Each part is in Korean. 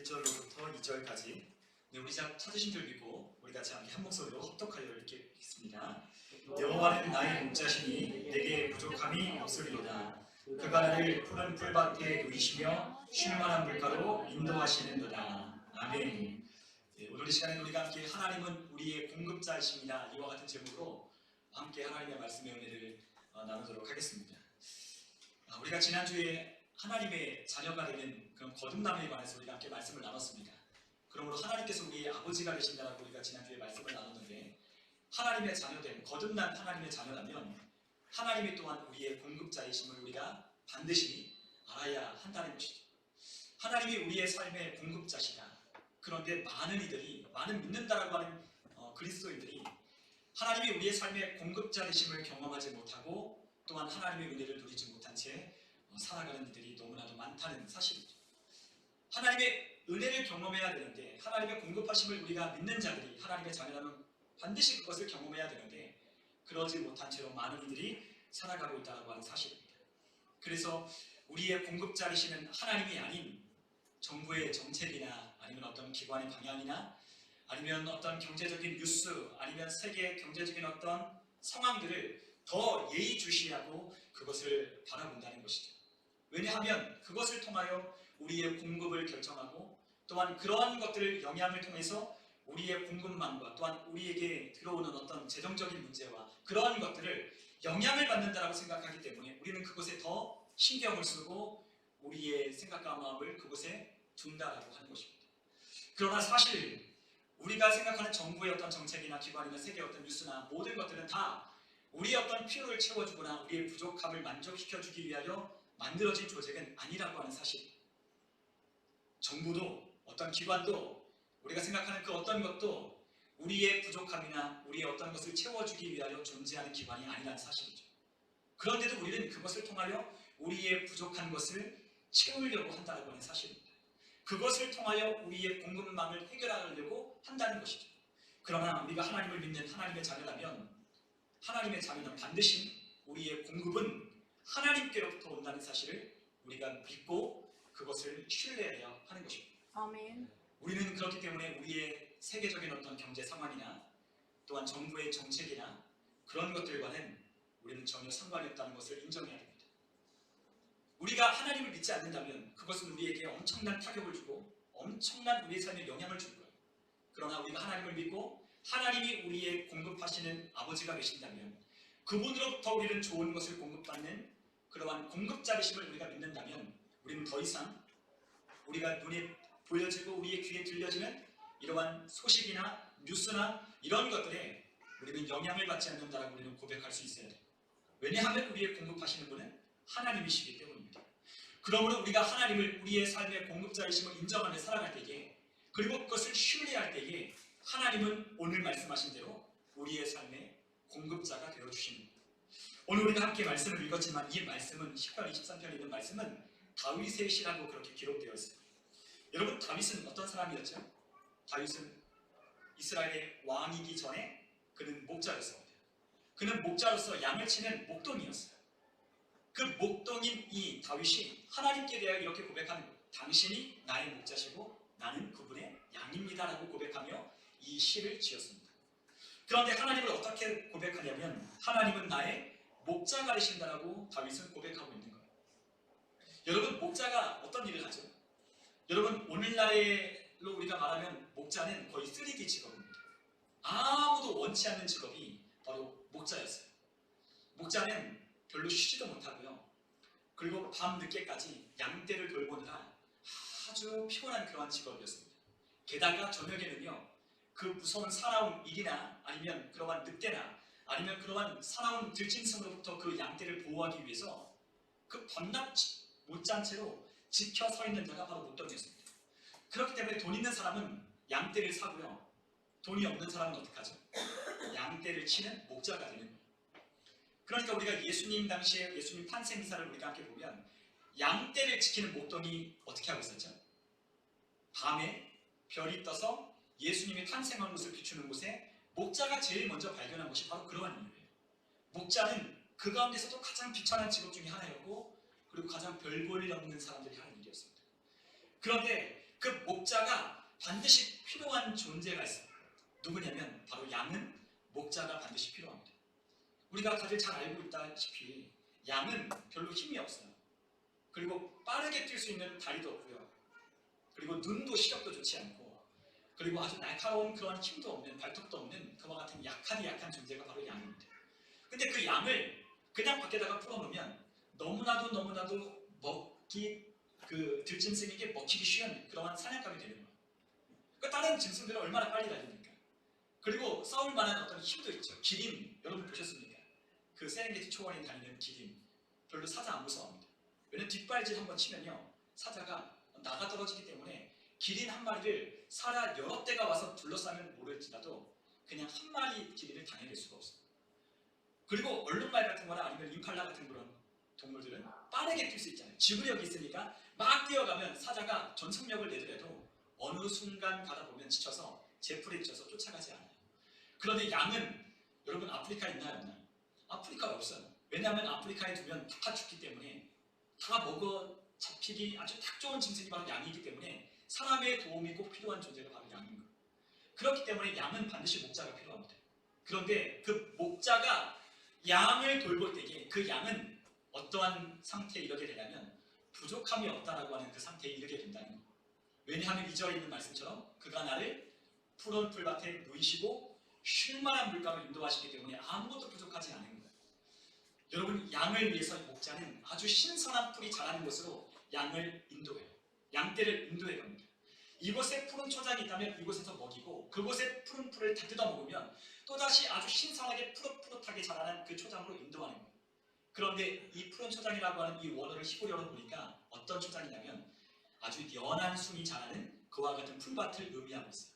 1절로부터 2절까지 우리 찾으신 줄 믿고 우리 같이 함께 한 목소리로 합독하여 읽겠습니다. 여호와는 나의 목자시니 내게 부족함이 없으리로다. 그가 나를 푸른 풀밭에 누이시며 쉴만한 물가로 인도하시는도다. 아멘. 오늘 이 시간에 우리가 함께 하나님은 우리의 공급자이십니다. 이와 같은 제목으로 함께 하나님의 말씀의 은혜를 나누도록 하겠습니다. 우리가 지난주에 하나님의 자녀가 되는 그런 거듭남에 관해서 우리가 함께 말씀을 나눴습니다. 그러므로 하나님께서 우리의 아버지가 되신다라고 우리가 지난주에 말씀을 나눴는데, 하나님의 자녀된 거듭난 하나님의 자녀라면 하나님이 또한 우리의 공급자이심을 우리가 반드시 알아야 한다는 것이죠. 하나님이 우리의 삶의 공급자시다. 그런데 많은 이들이, 많은 믿는다라고 하는 그리스도인들이 하나님이 우리의 삶의 공급자 되심을 경험하지 못하고 또한 하나님의 은혜를 누리지 못한 채 살아가는 이들이 너무나도 많다는 사실이죠. 하나님의 은혜를 경험해야 되는데, 하나님의 공급하심을 우리가 믿는 자들이, 하나님의 자녀라면 반드시 그것을 경험해야 되는데 그러지 못한 채로 많은 이들이 살아가고 있다고 하는 사실입니다. 그래서 우리의 공급자이시는 하나님이 아닌 정부의 정책이나 아니면 어떤 기관의 방향이나 아니면 어떤 경제적인 뉴스 아니면 세계 경제적인 어떤 상황들을 더 예의주시하고 그것을 바라본다는 것이죠. 왜냐하면 그것을 통하여 우리의 공급을 결정하고 또한 그러한 것들을 영향을 통해서 우리의 공급망과 또한 우리에게 들어오는 어떤 재정적인 문제와 그러한 것들을 영향을 받는다고 생각하기 때문에 우리는 그것에 더 신경을 쓰고 우리의 생각과 마음을 그곳에 둔다라고 하는 것입니다. 그러나 사실 우리가 생각하는 정부의 어떤 정책이나 기관이나 세계의 어떤 뉴스나 모든 것들은 다 우리의 어떤 필요를 채워주거나 우리의 부족함을 만족시켜주기 위하여 만들어진 조직은 아니라고 하는 사실. 정부도 어떤 기관도 우리가 생각하는 그 어떤 것도 우리의 부족함이나 우리의 어떤 것을 채워주기 위하여 존재하는 기관이 아니라는 사실이죠. 그런데도 우리는 그것을 통하여 우리의 부족한 것을 채우려고 한다고 하는 사실입니다. 그것을 통하여 우리의 공급망을 해결하려고 한다는 것이죠. 그러나 우리가 하나님을 믿는 하나님의 자녀라면, 하나님의 자녀는 반드시 우리의 공급은 하나님께로부터 온다는 사실을 우리가 믿고 그것을 신뢰해야 하는 것입니다. 아멘. 우리는 그렇기 때문에 우리의 세계적인 어떤 경제 상황이나 또한 정부의 정책이나 그런 것들과는 우리는 전혀 상관이 없다는 것을 인정해야 됩니다. 우리가 하나님을 믿지 않는다면 그것은 우리에게 엄청난 타격을 주고 엄청난 우리의 삶에 영향을 줄 거예요. 그러나 우리가 하나님을 믿고 하나님이 우리의 공급하시는 아버지가 계신다면, 그분으로부터 우리는 좋은 것을 공급받는 그러한 공급자이심을 우리가 믿는다면 우리는 더 이상 우리가 눈에 보여지고 우리의 귀에 들려지는 이러한 소식이나 뉴스나 이런 것들에 우리는 영향을 받지 않는다라고 우리는 고백할 수 있어야 돼요. 왜냐하면 우리의 공급하시는 분은 하나님이시기 때문입니다. 그러므로 우리가 하나님을 우리의 삶의 공급자이심을 인정하며 살아갈 때에, 그리고 그것을 신뢰할 때에 하나님은 오늘 말씀하신 대로 우리의 삶의 공급자가 되어주십니다. 오늘 우리가 함께 말씀을 읽었지만 이 말씀은 10편 23편에 있는 말씀은 다윗의 시라고 그렇게 기록되어 있어요. 여러분, 다윗은 어떤 사람이었죠? 다윗은 이스라엘의 왕이기 전에 그는 목자였습니다. 그는 목자로서 양을 치는 목동이었어요. 그 목동인 이 다윗이 하나님께 대하여 이렇게 고백하는 거예요. 당신이 나의 목자시고 나는 그분의 양입니다라고 고백하며 이 시를 지었습니다. 그런데 하나님을 어떻게 고백하냐면, 하나님은 나의 목자가 되신다라고 다윗은 고백하고 있는 거예요. 여러분, 목자가 어떤 일을 하죠? 여러분, 오늘날로 우리가 말하면 목자는 거의 3D 직업입니다. 아무도 원치 않는 직업이 바로 목자였어요. 목자는 별로 쉬지도 못하고요. 그리고 밤 늦게까지 양떼를 돌보느라 아주 피곤한 그러한 직업이었습니다. 게다가 저녁에는요, 그 무서운 사나운 일이나 아니면 그러한 늑대나 아니면 그러한 사나운 들짐승으로부터 그 양떼를 보호하기 위해서 그 밤낮 못잔 채로 지켜 서 있는 자가 바로 목동이었습니다. 그렇기 때문에 돈 있는 사람은 양떼를 사고요, 돈이 없는 사람은 어떻게 하죠? 양떼를 치는 목자가 되는 거예요. 그러니까 우리가 예수님 당시에 예수님 탄생 기사를 우리가 함께 보면 양떼를 지키는 목동이 어떻게 하고 있었죠? 밤에 별이 떠서 예수님이 탄생한 곳을 비추는 곳에 목자가 제일 먼저 발견한 것이 바로 그러한 이유예요. 목자는 그 가운데서도 가장 비천한 직업 중에 하나였고, 그리고 가장 별 볼 일 없는 사람들이 하는 일이었습니다. 그런데 그 목자가 반드시 필요한 존재가 있어요. 누구냐면 바로 양은 목자가 반드시 필요합니다. 우리가 다들 잘 알고 있다시피 양은 별로 힘이 없어요. 그리고 빠르게 뛸 수 있는 다리도 없고요. 그리고 눈도 시력도 좋지 않고, 그리고 아주 날카로운 그런 힘도 없는, 발톱도 없는 그와 같은 약한 존재가 바로 양입니다. 근데 그 양을 그냥 밖에다가 풀어놓으면 너무나도 들짐승에게 먹히기 쉬운 그러한 사냥감이 되는 거예요. 그 다른 짐승들은 얼마나 빨리 달립니까? 그리고 싸울 만한 어떤 힘도 있죠. 기린, 여러분 보셨습니까? 그 세렝게티 초원에 다니는 기린, 별로 사자 안 무서워합니다. 왜냐면 뒷발질 한번 치면요, 사자가 나가 떨어지기 때문에 기린 한 마리를 사자 여러 대가 와서 둘러싸면 모를지라도 그냥 한 마리 기린을 당해낼 수가 없어요. 그리고 얼룩말 같은 거나 아니면 임팔라 같은 그런 동물들은 빠르게 뛸 수 있잖아요. 지구력이 있으니까 막 뛰어가면 사자가 전속력을 내더라도 어느 순간 가다 보면 지쳐서 제풀에 지쳐서 쫓아가지 않아요. 그런데 양은 여러분 아프리카에 있나요? 없나요? 아프리카가 없어요. 왜냐하면 아프리카에 두면 다 죽기 때문에, 다 먹어 잡히기 아주 딱 좋은 짐승이 바로 양이기 때문에 사람의 도움이 꼭 필요한 존재가 바로 양인 거예요. 그렇기 때문에 양은 반드시 목자가 필요합니다. 그런데 그 목자가 양을 돌볼 때에 그 양은 어떠한 상태에 이르게 되냐면 부족함이 없다라고 하는 그 상태에 이르게 된다는 거예요. 왜냐하면 2절에 있는 말씀처럼 그가 나를 푸른 풀밭에 누이시고 쉴만한 물가로 인도하시기 때문에 아무것도 부족하지 않은 거예요. 여러분, 양을 위해서 목자는 아주 신선한 풀이 자라는 곳으로 양을 인도해요. 양떼를 인도해 갑니다. 이곳에 푸른 초장이 있다면 이곳에서 먹이고, 그곳에 푸른 풀을 다 뜯어 먹으면 또다시 아주 신선하게 푸릇푸릇하게 자라는 그 초장으로 인도하는 거예요. 그런데 이 푸른 초장이라고 하는 이 원어를 시골 열어보니까 어떤 초장이냐면 아주 연한 순이 자라는 그와 같은 풀밭을 의미하고 있어요.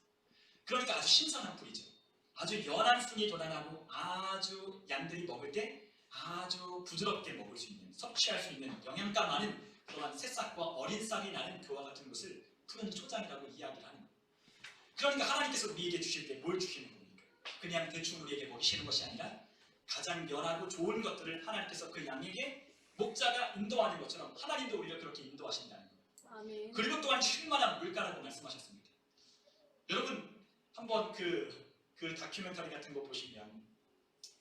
그러니까 아주 신선한 풀이죠. 아주 연한 순이 돋아나고 아주 양들이 먹을 때 아주 부드럽게 먹을 수 있는, 섭취할 수 있는 영양가 많은 그러한 새싹과 어린 쌀이 나는 그와 같은 것을 푸른 초장이라고 이야기를 하는 거예요. 그러니까 하나님께서 우리에게 주실 때 뭘 주시는 겁니까? 그냥 대충 우리에게 먹이시는 것이 아니라 가장 연하고 좋은 것들을 하나님께서 그 양에게 목자가 인도하는 것처럼 하나님도 우리를 그렇게 인도하신다는 거예요. 아멘. 그리고 또한 쉴만한 물가라고 말씀하셨습니다. 여러분 한번 그 다큐멘터리 같은 거 보시면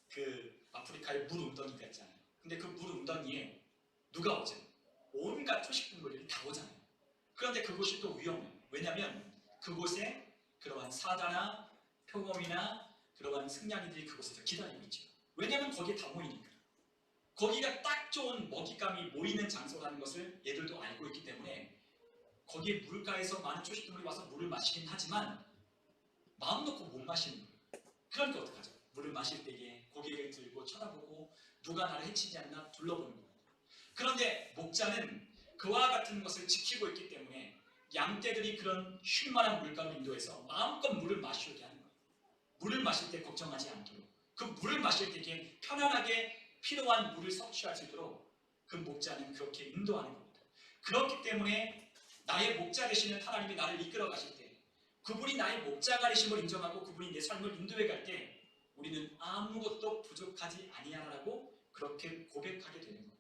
그 아프리카의 물 웅덩이가 있잖아요. 근데 그 물 웅덩이에 누가 오죠? 온갖 초식동물들이 다 오잖아요. 그런데 그곳이 또 위험해요. 왜냐하면 그곳에 그러한 사자나 표범이나 그러한 승냥이들이 그곳에서 기다리고 있죠. 왜냐하면 거기에 다 모이니까. 거기가 딱 좋은 먹잇감이 모이는 장소라는 것을 얘들도 알고 있기 때문에 거기에 물가에서 많은 초식동물이 와서 물을 마시긴 하지만 마음 놓고 못 마시는 거예요. 그러니까 어떡하죠? 물을 마실 때에 고개를 들고 쳐다보고 누가 나를 해치지 않나 둘러보는 거예요. 그런데 목자는 그와 같은 것을 지키고 있기 때문에 양떼들이 그런 쉴만한 물가로 인도해서 마음껏 물을 마시게 하는 거예요. 물을 마실 때 걱정하지 않도록, 그 물을 마실 때에 편안하게 필요한 물을 섭취할 수 있도록 그 목자는 그렇게 인도하는 겁니다. 그렇기 때문에 나의 목자 되시는 하나님이 나를 이끌어 가실 때, 그분이 나의 목자가 되심을 인정하고 그분이 내 삶을 인도해 갈 때 우리는 아무것도 부족하지 아니하라고 그렇게 고백하게 되는 겁니다.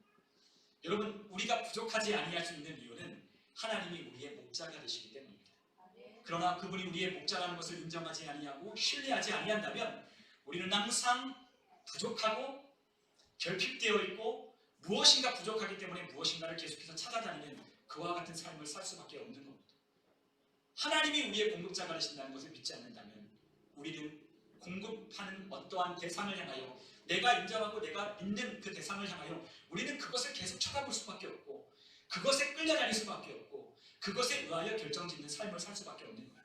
여러분, 우리가 부족하지 아니할 수 있는 이유는 하나님이 우리의 목자가 되시기 때문입니다. 그러나 그분이 우리의 목자라는 것을 인정하지 아니하고 신뢰하지 아니한다면 우리는 항상 부족하고 결핍되어 있고 무엇인가 부족하기 때문에 무엇인가를 계속해서 찾아다니는 그와 같은 삶을 살 수밖에 없는 겁니다. 하나님이 우리의 공급자가 되신다는 것을 믿지 않는다면 우리는 공급하는 어떠한 대상을 향하여, 내가 인정하고 내가 믿는 그 대상을 향하여 우리는 그것을 계속 쳐다볼 수밖에 없고 그것에 끌려다닐 수밖에 없고 그것에 의하여 결정짓는 삶을 살 수밖에 없는 거예요.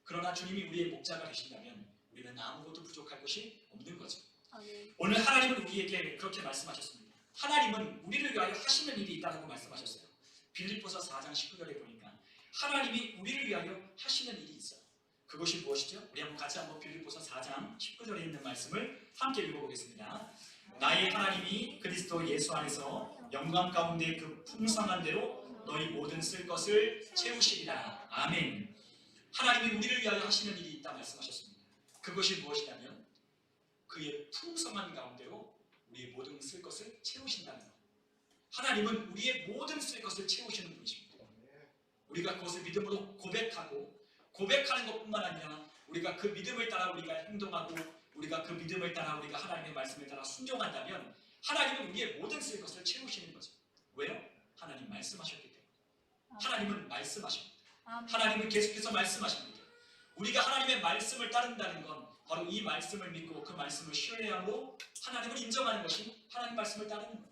그러나 주님이 우리의 목자가 되신다면 우리는 아무것도 부족할 것이 없는 거죠. 아멘. 오늘 하나님은 우리에게 그렇게 말씀하셨습니다. 하나님은 우리를 위하여 하시는 일이 있다고 말씀하셨어요. 빌립보서 4장 19절에 보니까 하나님이 우리를 위하여 하시는 일이 있어요. 그것이 무엇이죠? 우리 한번 같이 빌립보서 4장 19절에 있는 말씀을 함께 읽어보겠습니다. 나의 하나님이 그리스도 예수 안에서 영광 가운데 그 풍성한 대로 너희 모든 쓸 것을 채우시리라. 아멘. 하나님이 우리를 위하여 하시는 일이 있다 말씀하셨습니다. 그것이 무엇이냐면 그의 풍성한 가운데로 우리의 모든 쓸 것을 채우신다는 것. 하나님은 우리의 모든 쓸 것을 채우시는 분이십니다. 우리가 그것을 믿음으로 고백하고 고백하는 것뿐만 아니라 우리가 그 믿음을 따라 우리가 행동하고 우리가 그 믿음을 따라 우리가 하나님의 말씀을 따라 순종한다면 하나님은 우리의 모든 쓸 것을 채우시는 거죠. 왜요? 하나님 말씀하셨기 때문에. 하나님은 말씀하십니다. 하나님은 계속해서 말씀하십니다. 우리가 하나님의 말씀을 따른다는 건 바로 이 말씀을 믿고 그 말씀을 신뢰하고 하나님을 인정하는 것이 하나님 말씀을 따르는 거예요.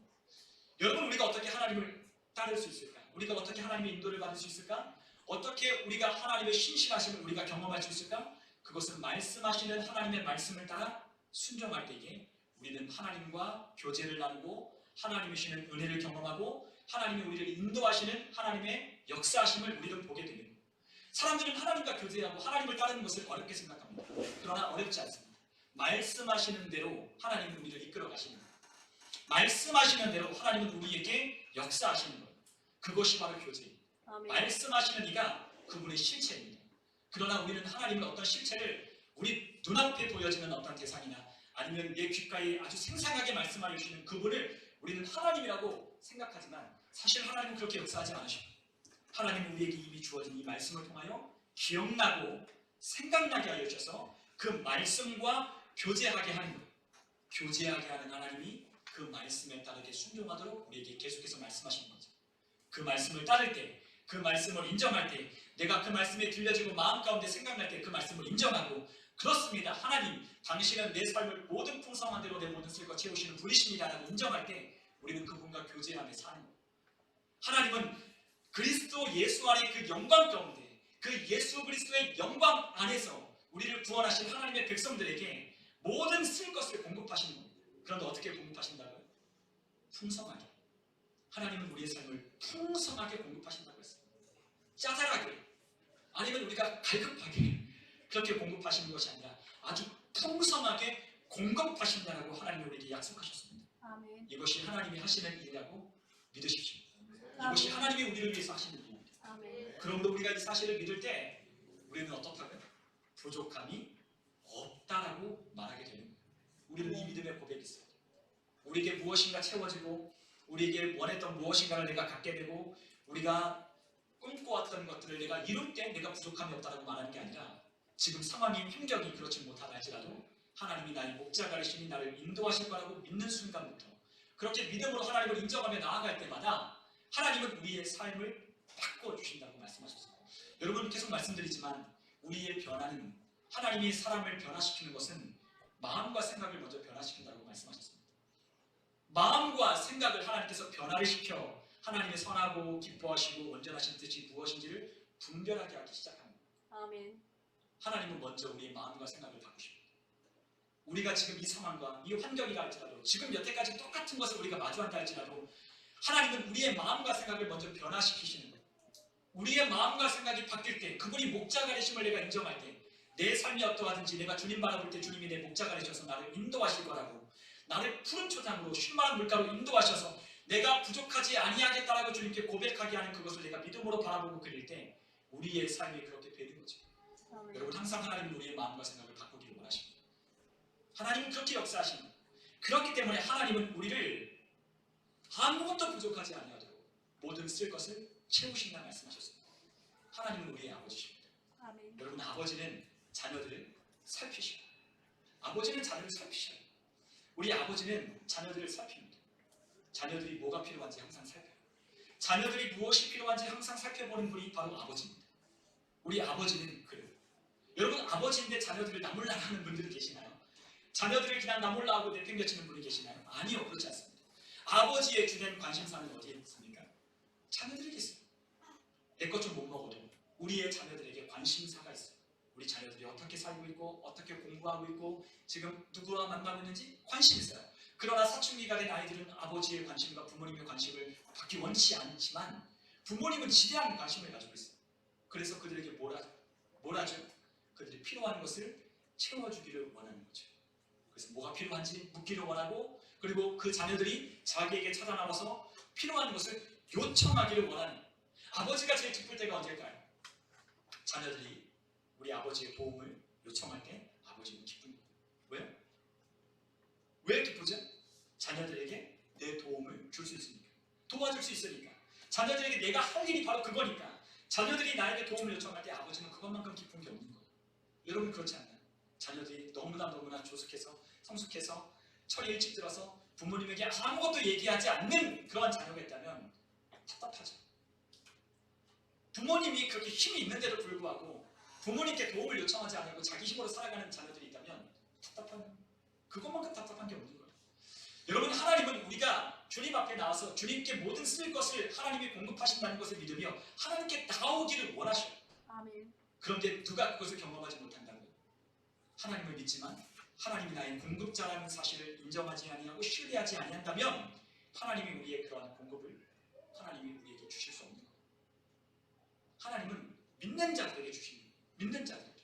여러분, 우리가 어떻게 하나님을 따를 수 있을까? 우리가 어떻게 하나님의 인도를 받을 수 있을까? 어떻게 우리가 하나님의 신실하심을 우리가 경험할 수 있을까? 그것은 말씀하시는 하나님의 말씀을 따라 순종할 때에 우리는 하나님과 교제를 나누고 하나님이 주시는 은혜를 경험하고 하나님이 우리를 인도하시는 하나님의 역사하심을 우리는 보게 되는 거예요. 사람들은 하나님과 교제하고 하나님을 따르는 것을 어렵게 생각합니다. 그러나 어렵지 않습니다. 말씀하시는 대로 하나님은 우리를 이끌어 가시는 거예요. 말씀하시는 대로 하나님은 우리에게 역사하시는 거예요. 그것이 바로 교제입니다. 말씀하시는 이가 그분의 실체입니다. 그러나 우리는 하나님의 어떤 실체를 우리 눈앞에 보여지는 어떤 대상이나 아니면 내 귓가에 아주 생생하게 말씀하여 주시는 그분을 우리는 하나님이라고 생각하지만 사실 하나님은 그렇게 역사하지 않으십니다. 하나님은 우리에게 이미 주어진 이 말씀을 통하여 기억나고 생각나게 하여 주셔서 그 말씀과 교제하게 하는 거예요. 교제하게 하는 하나님이 그 말씀에 따르게 순종하도록 우리에게 계속해서 말씀하시는 거죠. 그 말씀을 따를 때, 그 말씀을 인정할 때, 내가 그 말씀에 들려지고 마음 가운데 생각날 때 그 말씀을 인정하고, 그렇습니다, 하나님 당신은 내 삶을 모든 풍성한 대로 내 모든 쓸 것 채우시는 분이십니다라고 인정할 때 우리는 그분과 교제하며 사는 거예요. 하나님은 그리스도 예수 안에 그 영광 가운데, 그 예수 그리스도의 영광 안에서 우리를 구원하신 하나님의 백성들에게 모든 쓸 것을 공급하시는 겁니다. 그런데 어떻게 공급하신다고요? 풍성하게. 하나님은 우리의 삶을 풍성하게 공급하신다고 했어요. 짜잘하게, 아니면 우리가 갈급하게 그렇게 공급하시는 것이 아니라 아주 풍성하게 공급하신다라고 하나님이 우리에게 약속하셨습니다. 아멘. 이것이 하나님이 하시는 일이라고 믿으십시오. 아멘. 이것이 하나님이 우리를 위해서 하시는 일입니다. 아멘. 그러므로 우리가 이 사실을 믿을 때 우리는 어떻다고요? 부족함이 없다라고 말하게 되는 거예요. 우리는 이 믿음의 고백이 있어요. 우리에게 무엇인가 채워지고 우리에게 원했던 무엇인가를 내가 갖게 되고 우리가 꿈꿔왔던 것들을 내가 이룰 때 내가 부족함이 없다라고 말하는 게 아니라 지금 상황이 환경이 그렇지 못하다 할지라도 하나님이 나의 목자가이시니 나를 인도하실 거라고 믿는 순간부터 그렇게 믿음으로 하나님을 인정하며 나아갈 때마다 하나님은 우리의 삶을 바꿔주신다고 말씀하셨습니다. 여러분, 계속 말씀드리지만 우리의 변화는, 하나님이 사람을 변화시키는 것은 마음과 생각을 먼저 변화시킨다고 말씀하셨습니다. 마음과 생각을 하나님께서 변화를 시켜 하나님의 선하고 기뻐하시고 온전하신 뜻이 무엇인지를 분별하게 하기 시작합니다. 아멘. 하나님은 먼저 우리의 마음과 생각을 바꾸십니다. 우리가 지금 이 상황과 이 환경이라 할지라도, 지금 여태까지 똑같은 것을 우리가 마주한다 할지라도 하나님은 우리의 마음과 생각을 먼저 변화시키시는 거예요. 우리의 마음과 생각이 바뀔 때, 그분이 목자가 되심을 내가 인정할 때, 내 삶이 어떠하든지 내가 주님 바라볼 때 주님이 내 목자가 되셔서 나를 인도하실 거라고, 나를 푸른 초장으로 쉴만한 물가로 인도하셔서 내가 부족하지 아니하겠다라고 주님께 고백하게 하는 그것을 내가 믿음으로 바라보고 그릴 때 우리의 삶이 그렇게 되는 거죠. 아멘. 여러분, 항상 하나님은 우리의 마음과 생각을 바꾸기를 원하십니다. 하나님은 그렇게 역사하십니다. 그렇기 때문에 하나님은 우리를 아무것도 부족하지 아니하도록 모든 쓸 것을 채우신다 말씀하셨습니다. 하나님은 우리의 아버지십니다. 아멘. 여러분, 아버지는 자녀들을 살피셔요. 아버지는 자녀를 살피셔요. 우리 아버지는 자녀들을 살핍니다. 자녀들이 뭐가 필요한지 항상 살펴요. 자녀들이 무엇이 필요한지 항상 살펴보는 분이 바로 아버지입니다. 우리 아버지는 그래요. 여러분, 아버지인데 자녀들을 나몰라 하는 분들이 계시나요? 자녀들을 그냥 나몰라 하고 내팽개치는 분이 계시나요? 아니요, 그렇지 않습니다. 아버지의 주된 관심사는 어디에 있습니까? 자녀들에게 있어요. 내 것 좀 못 먹어도 우리의 자녀들에게 관심사가 있어요. 우리 자녀들이 어떻게 살고 있고 어떻게 공부하고 있고 지금 누구와 만나고 있는지 관심이 있어요. 그러나 사춘기가 된 아이들은 아버지의 관심과 부모님의 관심을 받기 원치 않지만 부모님은 지대한 관심을 가지고 있어요. 그래서 그들에게 뭘 하죠? 그들이 필요한 것을 채워주기를 원하는 거죠. 그래서 뭐가 필요한지 묻기를 원하고, 그리고 그 자녀들이 자기에게 찾아나와서 필요한 것을 요청하기를 원하는, 아버지가 제일 기쁠 때가 언제일까요? 자녀들이 우리 아버지의 도움을 요청할 때 아버지는 기쁩니다. 왜요? 왜 기쁘죠? 자녀들에게 내 도움을 줄 수 있으니까, 도와줄 수 있으니까, 자녀들에게 내가 할 일이 바로 그거니까, 자녀들이 나에게 도움을 요청할 때 아버지는 그것만큼 기쁜 게 없는 거예요. 여러분 그렇지 않나요? 자녀들이 너무나 조숙해서 성숙해서 철이 일찍 들어서 부모님에게 아무것도 얘기하지 않는 그러한 자녀가 있다면 답답하죠. 부모님이 그렇게 힘이 있는데도 불구하고 부모님께 도움을 요청하지 않고 자기 힘으로 살아가는 자녀들이 있다면 그것만큼 답답한 게 없는 거예요. 여러분 하나님은 우리가 주님 앞에 나와서 주님께 모든 쓸 것을 하나님이 공급하신다는 것을 믿으며 하나님께 나오기를 원하셔요. 아멘. 그런데 누가 그것을 경험하지 못한다는 거예요. 하나님을 믿지만 하나님이 나의 공급자라는 사실을 인정하지 아니하고 신뢰하지 아니한다면 하나님이 우리의 그러한 공급을 하나님이 우리에게 주실 수 없는 거예요. 하나님은 믿는 자들에게 주시는 거예요. 믿는 자들에게.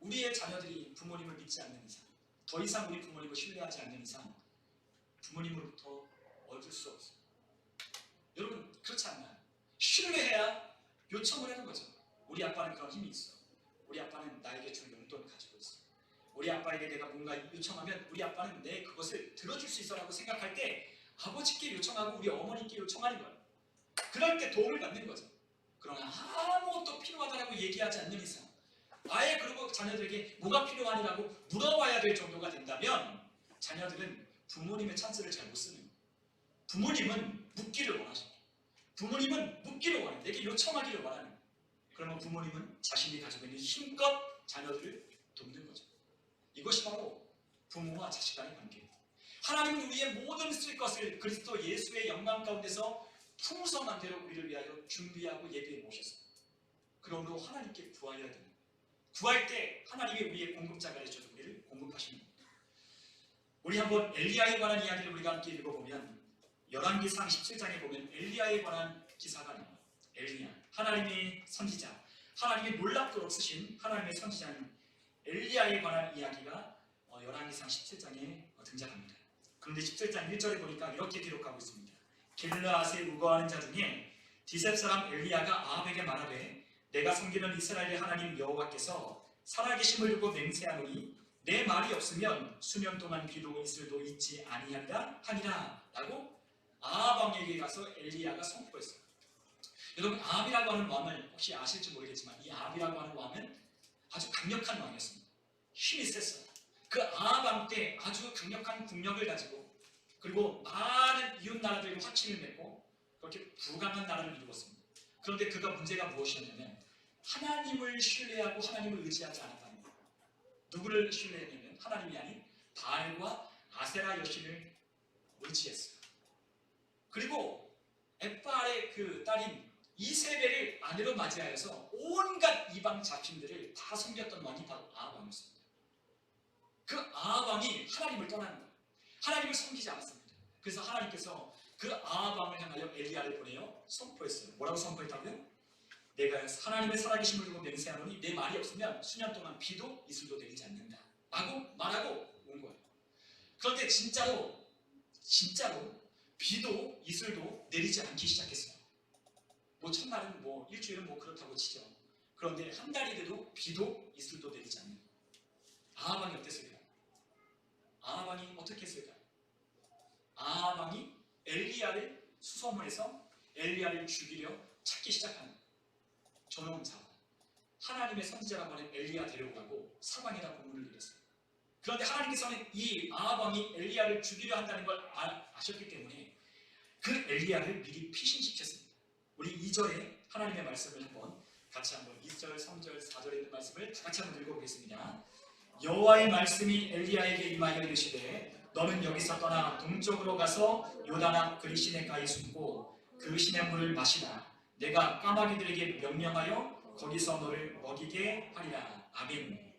우리의 자녀들이 부모님을 믿지 않는 이상, 더 이상 우리 부모님을 신뢰하지 않는 이상 부모님으로부터 얻을 수 없어요. 여러분 그렇지 않나요? 신뢰해야 요청을 하는 거죠. 우리 아빠는 그런 힘이 있어. 우리 아빠는 나에게 줄 용돈 가지고 있어. 우리 아빠에게 내가 뭔가 요청하면 우리 아빠는 내 그것을 들어줄 수 있어라고 생각할 때 아버지께 요청하고 우리 어머니께 요청하는 거예요. 그럴 때 도움을 받는 거죠. 그러나 아무것도 필요하다고 얘기하지 않는 이상 아예 그리고 자녀들에게 뭐가 필요하니라고 물어봐야 될 정도가 된다면 자녀들은 부모님의 찬스를 잘 못 쓰는 거예요. 부모님은 묻기를 원하십니다. 부모님은 묻기를 원해요. 내게 요청하기를 원하는 거예요. 그러면 부모님은 자신이 가지고 있는 힘껏 자녀들을 돕는 거죠. 이것이 바로 부모와 자식 간의 관계입니다. 하나님은 우리의 모든 쓸 것을 그리스도 예수의 영광 가운데서 풍성한 대로 우리를 위하여 준비하고 예비해 놓으셨습니다. 그러므로 하나님께 구하여야 됩니다. 구할 때 하나님이 우리의 공급자가 되셔서 우리를 공급하십니다. 우리 한번 엘리야에 관한 이야기를 우리가 함께 읽어보면 열왕기상 17장에 보면 엘리야에 관한 기사가 나와요. 엘리야, 하나님의 선지자, 하나님이 놀랍도록 쓰신 하나님의 선지자인 엘리야에 관한 이야기가 열왕기상 17장에 등장합니다. 그런데 17장 1절에 보니까 이렇게 기록하고 있습니다. 길르앗에 우거하는 자 중에 디셉 사람 엘리야가 아합에게 말하되 내가 섬기는 이스라엘의 하나님 여호와께서 살아계심을 두고 맹세하노니 내 말이 없으면 수년 동안 비도 이슬도 있지 아니하리라 하니라 라고 아합 왕에게 가서 엘리야가 선포했어요. 여러분 아합이라고 하는 왕을 혹시 아실지 모르겠지만 이 아합이라고 하는 왕은 아주 강력한 왕이었습니다. 힘이 셌어요. 그 아합 왕 때 아주 강력한 국력을 가지고 그리고 많은 이웃 나라들과 화친을 맺고 그렇게 부강한 나라를 이루었습니다. 그런데 그가 문제가 무엇이었냐면 하나님을 신뢰하고 하나님을 의지하지 않았다는 거예요. 누구를 신뢰했냐면 하나님이 아닌 바알과 아세라 여신을 의지했어요. 그리고 엣바알의 그 딸인 이세벨을 아내로 맞이하여서 온갖 이방 잡신들을 다 섬겼던 왕이 바로 아합 왕이었습니다. 그 아합 왕이 하나님을 떠나는 거예요. 하나님을 섬기지 않았습니다. 그래서 하나님께서 그 아합 왕을 향하여 엘리야를 보내어 선포했어요. 뭐라고 선포했다고요? 내가 하나님의 살아계심을 두고 맹세하노니 내 말이 없으면 수년 동안 비도 이슬도 내리지 않는다 라고 말하고 온 거예요. 그런데 진짜로 비도 이슬도 내리지 않기 시작했어요. 뭐 첫날은 뭐 일주일은 뭐 그렇다고 치죠. 그런데 한 달이 돼도 비도 이슬도 내리지 않는 거예요. 아합 왕이 어땠을까요? 아합 왕이 어떻게 했을까요? 아합 왕이 엘리야를 수소문해서 엘리야를 죽이려 찾기 시작하는 존엄사와 하나님의 선지자라고 하는 엘리야 데려가고 사방에다 고문을 내렸어요. 그런데 하나님께서는 이 아합 왕이 엘리야를 죽이려 한다는 걸 아셨기 때문에 그 엘리야를 미리 피신시켰습니다. 우리 2절에 하나님의 말씀을 같이 한번 2절, 3절, 4절에 있는 말씀을 같이 한번 읽어보겠습니다. 여호와의 말씀이 엘리야에게 임하여 이르시되 너는 여기서 떠나 동쪽으로 가서 요단 앞 그 시내가에 숨고 그 시냇물을 마시라. 내가 까마귀들에게 명령하여 거기서 너를 먹이게 하리라. 아멘.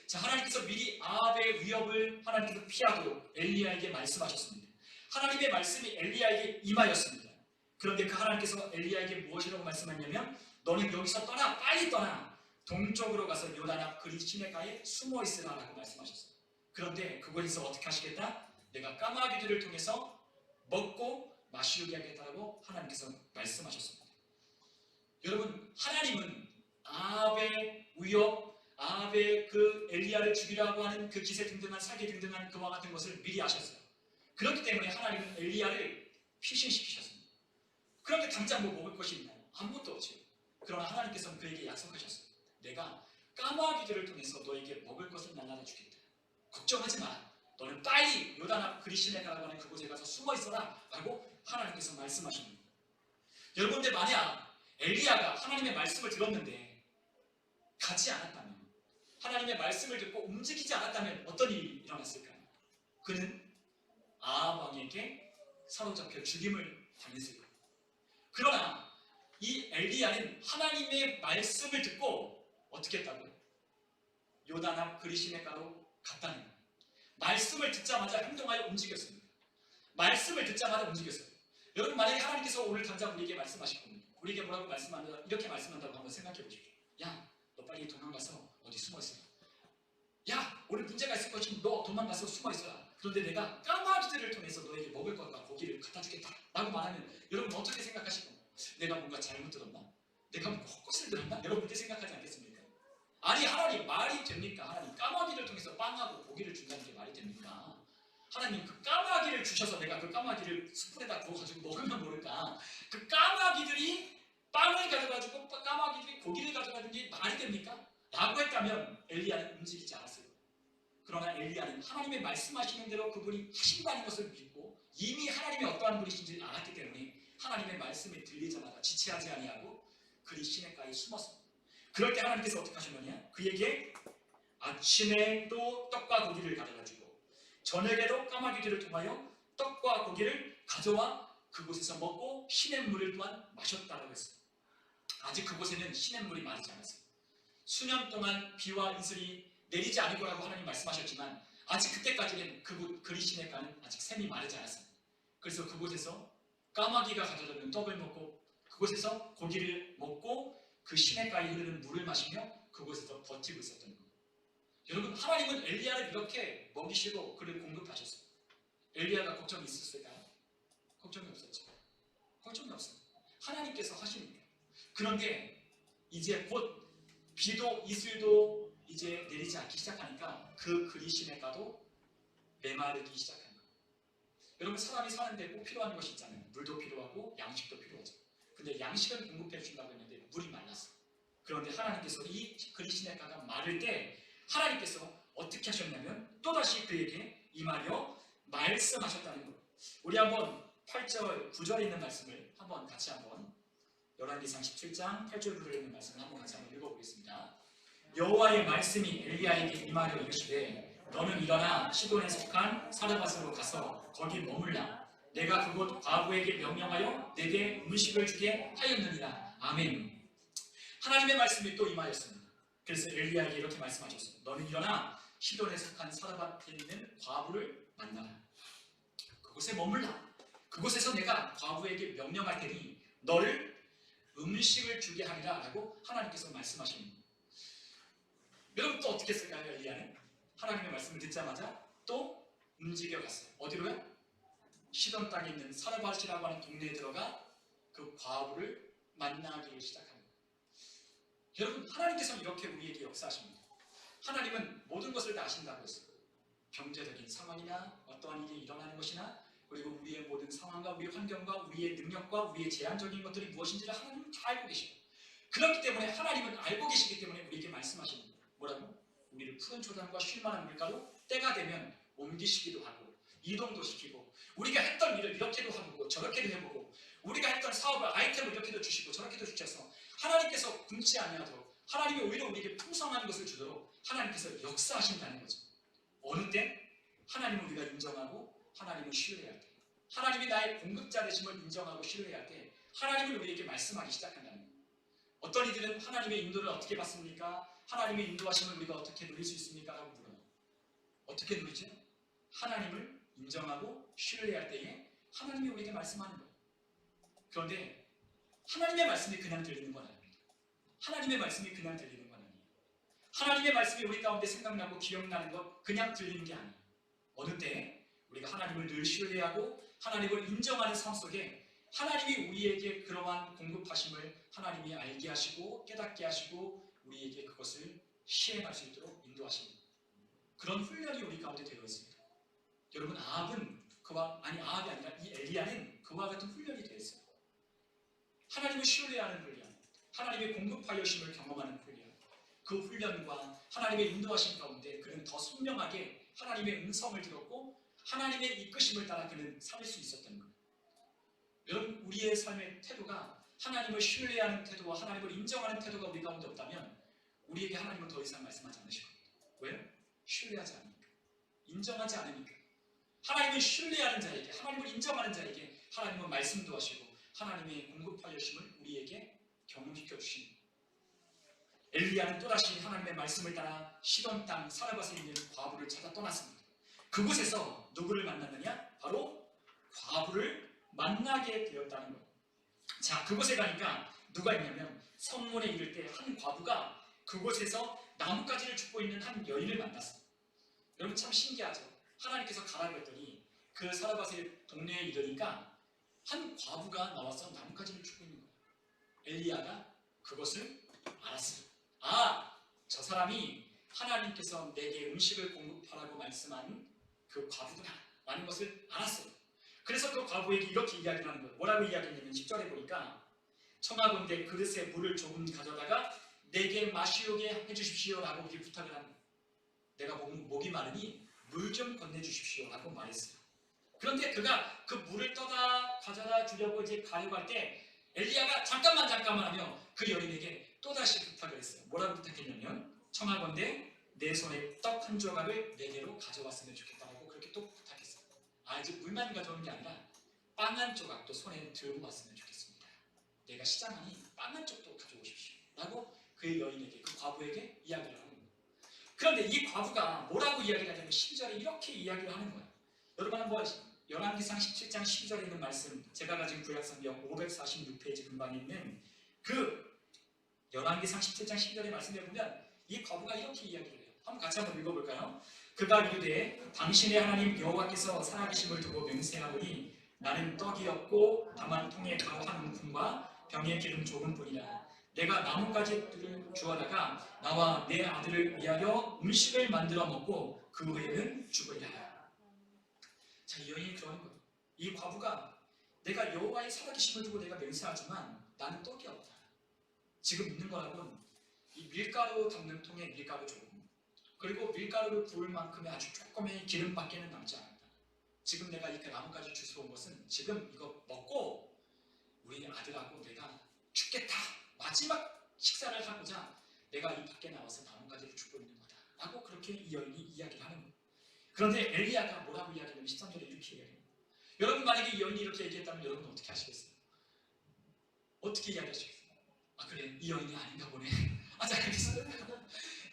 자, 하나님께서 미리 아합의 위협을 하나님께서 피하도록 엘리야에게 말씀하셨습니다. 하나님의 말씀이 엘리야에게 임하였습니다. 그런데 그 하나님께서 엘리야에게 무엇이라고 말씀하냐면 너는 여기서 떠나, 빨리 떠나 동쪽으로 가서 요단 앞 그 시내가에 숨어 있으라 라고 말씀하셨어요. 그런데 그곳에서 어떻게 하시겠다? 내가 까마귀들을 통해서 먹고 마시게 하겠다라고 하나님께서 말씀하셨습니다. 여러분, 하나님은 아합의 위협, 아합의 그 엘리야를 죽이려고 하는 그 기세 등등한 사기 등등한 그와 같은 것을 미리 아셨어요. 그렇기 때문에 하나님은 엘리야를 피신시키셨습니다. 그런데 당장 뭐 먹을 것이 있나요? 아무것도 없죠. 그러나 하나님께서는 그에게 약속하셨어요. 내가 까마귀들을 통해서 너에게 먹을 것을 날라다 주겠다. 걱정하지 마라. 너는 빨리 요단 앞 그리시네가라고 하는 그곳에 가서 숨어 있어라 라고 하나님께서 말씀하시는 거예요. 여러분들 만약 엘리야가 하나님의 말씀을 들었는데 가지 않았다면, 하나님의 말씀을 듣고 움직이지 않았다면 어떤 일이 일어났을까요? 그는 아합 왕에게 사로잡혀 죽임을 당했을 거예요. 그러나 이 엘리야는 하나님의 말씀을 듣고 어떻게 했다고요? 요단 앞 그리시네가로 갔다는 거예요. 말씀을 듣자마자 행동하여 움직였습니다. 말씀을 듣자마자 움직였어요. 여러분 만약에 하나님께서 오늘 당장 우리에게 말씀하실 겁니다. 우리에게 뭐라고 말씀한다, 이렇게 말씀한다고 한번 생각해 보십시오. 야, 너 빨리 도망가서 어디 숨어 있어라. 야, 오늘 문제가 있을 것이면 너 도망가서 숨어 있어라. 그런데 내가 까마귀들을 통해서 너에게 먹을 것과 고기를 갖다 주겠다 라고 말하면 여러분 어떻게 생각하실 겁니까? 내가 뭔가 잘못 들었나? 내가 뭔가 헛것을 들었나? 여러분 그렇게 생각하지 않겠습니까? 아니 하나님 말이 됩니까? 하나님 까마귀를 통해서 빵하고 고기를 준다는 게 말이 됩니까? 하나님 그 까마귀를 주셔서 내가 그 까마귀를 스푼에다 구워가지고 먹으면 모를까? 그 까마귀들이 빵을 가져가지고 까마귀들이 고기를 가져가는 게 말이 됩니까? 라고 했다면 엘리야는 움직이지 않았어요. 그러나 엘리야는 하나님의 말씀하시는 대로 그분이 하신다는 것을 믿고 이미 하나님이 어떠한 분이신지 알았기 때문에 하나님의 말씀이 들리자마자 지체하지 아니하고 그리 시냇가에 숨었습니다. 그럴 때 하나님께서 어떻게 하셨느냐? 그에게 아침에 또 떡과 고기를 가져다주고 저녁에도 까마귀들을 통하여 떡과 고기를 가져와 그곳에서 먹고 시냇물을 또한 마셨다고 했어요. 아직 그곳에는 시냇물이 마르지 않았어요. 수년 동안 비와 이슬이 내리지 않을 거라고 하나님 말씀하셨지만 아직 그때까지는 그곳 그리 시냇가는 아직 샘이 마르지 않았습니다. 그래서 그곳에서 까마귀가 가져다준 떡을 먹고 그곳에서 고기를 먹고 그 시냇가에 흐르는 물을 마시며 그곳에서 버티고 있었던 거예요. 여러분 하나님은 엘리야를 이렇게 먹이시고 그를 공급하셨어요. 엘리야가 걱정이 있었을까요? 걱정이 없었죠. 걱정이 없어요. 하나님께서 하시니까. 그런데 이제 곧 비도 이슬도 이제 내리지 않기 시작하니까 그 그리 시냇가도 메마르기 시작한 거예요. 여러분 사람이 사는데 꼭 필요한 것이 있잖아요. 물도 필요하고 양식도 필요하죠. 근데 양식은 공급해 주신다고 했는데 물이 말랐어요. 그런데 하나님께서 이 그리 시냇가가 마를 때 하나님께서 어떻게 하셨냐면 또다시 그에게 임하여 말씀하셨다는 거예요. 우리 한번 8절 9절에 있는 말씀을 한번 같이 한번 열왕기상 17장 8절 9절에 있는 말씀을 한번 같이 한번 읽어보겠습니다. 여호와의 말씀이 엘리야에게 임하여 이르시되 너는 일어나 시돈에 속한 사르밧으로 가서 거기 머물라. 내가 그곳 과부에게 명령하여 내게 음식을 주게 하였느니라. 아멘. 하나님의 말씀이 또 임하였습니다. 그래서 엘리야에게 이렇게 말씀하셨어요. 너는 일어나 시돈에 속한 사르밧에 있는 과부를 만나라. 그곳에 머물라. 그곳에서 내가 과부에게 명령할 테니 너를 음식을 주게 하리라 라고 하나님께서 말씀하십니다. 여러분 또 어떻게 했을까요? 엘리야는 하나님의 말씀을 듣자마자 또 움직여갔어요. 어디로요? 시돈 땅에 있는 사르밧이라고 하는 동네에 들어가 그 과부를 만나기 시작합니다. 여러분 하나님께서는 이렇게 우리에게 역사하십니다. 하나님은 모든 것을 다 아신다고 했어요. 경제적인 상황이나 어떠한 일이 일어나는 것이나 그리고 우리의 모든 상황과 우리의 환경과 우리의 능력과 우리의 제한적인 것들이 무엇인지를 하나님은 다 알고 계십니다. 그렇기 때문에 하나님은 알고 계시기 때문에 우리에게 말씀하십니다. 뭐라고? 우리를 푸른 초장과 쉴만한 물가로 때가 되면 옮기시기도 하고 이동도 시키고 우리가 했던 일을 이렇게도 하고 저렇게도 해보고 우리가 했던 사업을 아이템을 이렇게도 주시고 저렇게도 주셔서 하나님께서 굶지 아니하도록 하나님이 오히려 우리에게 풍성한 것을 주도록 하나님께서 역사하신다는 거죠. 어느 때? 하나님을 우리가 인정하고 하나님을 신뢰할 때, 하나님이 나의 공급자 되심을 인정하고 신뢰할 때 하나님을 우리에게 말씀하기 시작한다는 거예요. 어떤 이들은 하나님의 인도를 어떻게 받습니까? 하나님의 인도하심을 우리가 어떻게 누릴 수 있습니까? 라고 물어요. 어떻게 누리죠? 하나님을 인정하고 신뢰할 때에 하나님이 우리에게 말씀하는 거예요. 그런데 하나님의 말씀이 그냥 들리는 건 아닙니다. 하나님의 말씀이 그냥 들리는 건 아니에요. 하나님의 말씀이 우리 가운데 생각나고 기억나는 것 그냥 들리는 게 아니에요. 어느 때 우리가 하나님을 늘 신뢰하고 하나님을 인정하는 삶 속에 하나님이 우리에게 그러한 공급하심을 하나님이 알게 하시고 깨닫게 하시고 우리에게 그것을 시행할 수 있도록 인도하십니다. 그런 훈련이 우리 가운데 되어 있습니다. 여러분 아합이 아니라 이 엘리야는 그와 같은 훈련이 되어 있어요. 하나님을 신뢰하는 훈련, 하나님의 공급하여심을 경험하는 훈련, 그 훈련과 하나님의 인도하심 가운데 그는 더 선명하게 하나님의 음성을 들었고 하나님의 이끄심을 따라 그는 살 수 있었던 거예요. 여러분, 우리의 삶의 태도가 하나님을 신뢰하는 태도와 하나님을 인정하는 태도가 우리 가운데 없다면 우리에게 하나님은 더 이상 말씀하지 않으실 겁니다. 왜요? 신뢰하지 않으니까, 인정하지 않으니까. 하나님을 신뢰하는 자에게, 하나님을 인정하는 자에게 하나님은 말씀도 하시고 하나님의 공급하여심을 우리에게 경험시켜 주십니다. 엘리야는 또다시 하나님의 말씀을 따라 시돈 땅 사르밧에 있는 과부를 찾아 떠났습니다. 그곳에서 누구를 만났느냐? 바로 과부를 만나게 되었다는 거예요. 자, 그곳에 가니까 누가 있냐면 성문에 이를 때 한 과부가 그곳에서 나뭇가지를 줍고 있는 한 여인을 만났어요. 여러분, 참 신기하죠? 하나님께서 가라고 했더니 그 사르밧의 동네에 이르니까 한 과부가 나와서 나뭇가지를 줍고 있는 거예요. 엘리야가 그것을 알았어요. 아, 저 사람이 하나님께서 내게 음식을 공급하라고 말씀한 그 과부구나 라는 것을 알았어요. 그래서 그 과부에게 이렇게 이야기를 하는 거예요. 뭐라고 이야기했냐면 10절에 보니까 청하건대 그릇에 물을 조금 가져다가 내게 마시오게 해주십시오 라고 이렇게 부탁을 하는 거예요. 내가 목이 마르니 물 좀 건네주십시오 라고 말했어요. 그런데 그가 그 물을 떠다 가져다 주려고 이제 가려고 할 때 엘리야가 잠깐만 하며 그 여인에게 또다시 부탁을 했어요. 뭐라고 부탁했냐면 청하건대 내 손에 떡 한 조각을 내게로 가져왔으면 좋겠다라고 그렇게 또 부탁했어요. 아, 이제 물만 가져오는 게 아니라 빵 한 조각도 손에 들고 왔으면 좋겠습니다. 내가 시장하니 빵 한 쪽도 가져오십시오 라고 그 여인에게, 그 과부에게 이야기를 하는 거예요. 그런데 이 과부가 뭐라고 이야기를 하냐면 12절에 이렇게 이야기를 하는 거예요. 여러분 한번 열왕기상 17장 12절에 있는 말씀, 제가 가진 구약성경 546페이지 근방에 있는 그 열왕기상 17장 12절의 말씀에 보면 이 과부가 이렇게 이야기를 해요. 같이 한번 읽어볼까요? 그가 이르되 당신의 하나님 여호와께서 살아계심을 두고 맹세하오니 나는 떡이 없고 다만 통에 가루 한 움큼과 병에 기름 조금뿐이라. 내가 나뭇가지들을 주워다가 나와 내 아들을 위하여 음식을 만들어 먹고 그 후에는 죽으리라. 자, 이 여인이 그러는 거예요. 이 과부가 내가 여호와의 살아계심을 두고 내가 맹세하지만 나는 떡이 없다. 지금 있는 거라고는 이 밀가루 담는 통에 밀가루 조금, 그리고 밀가루를 부을 만큼의 아주 조금의 기름밖에는 남지 않았다. 지금 내가 이렇게 나뭇가지 주워 온 것은 지금 이거 먹고 우리 아들하고 내가 죽겠다, 마지막 식사를 하고자 내가 이 밖에 나와서 나뭇가지를 줍고 있는 거다 라고 그렇게 이 여인이 이야기를 하는 거예요. 그런데 엘리야가 뭐라고 이야기하냐면 13절에 이렇게 이야기해요. 여러분, 만약에 이 여인이 이렇게 얘기했다면 여러분은 어떻게 하시겠어요? 어떻게 이야기하시겠어요? 아, 그래, 이 여인이 아닌가 보네. 아, 자, 알겠어요.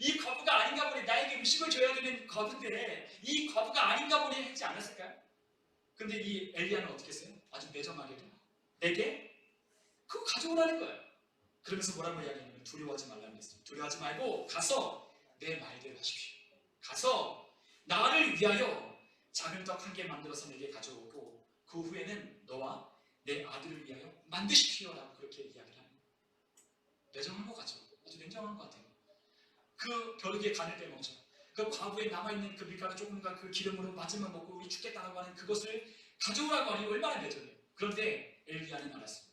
이 과부가 아닌가 보네. 나에게 음식을 줘야 되는 과부인데 이 과부가 아닌가 보네 했지 않았을까요? 근데 이 엘리야는 어떻게 했어요? 아주 매정하게도 내게 그거 가져오라는 거예요. 그러면서 뭐라고 이야기하냐면 두려워하지 말라는 거예요. 두려워하지 말고 가서 내 말대로 하십시오. 가서 나를 위하여 작은 떡 한 개 만들어서 내게 가져오고 그 후에는 너와 내 아들을 위하여 만드십시오라고 그렇게 이야기를 합니다. 매정한 것 같죠? 아주 냉정한 것 같아요. 그 벼룩에 간을 빼먹죠. 그 과부에 남아있는 그 밀가루 조금과 그 기름으로 맞으면 먹고 우리 죽겠다라고 하는 그것을 가져오라고 하니 얼마나 매정해요. 그런데 엘리야는 알았어요.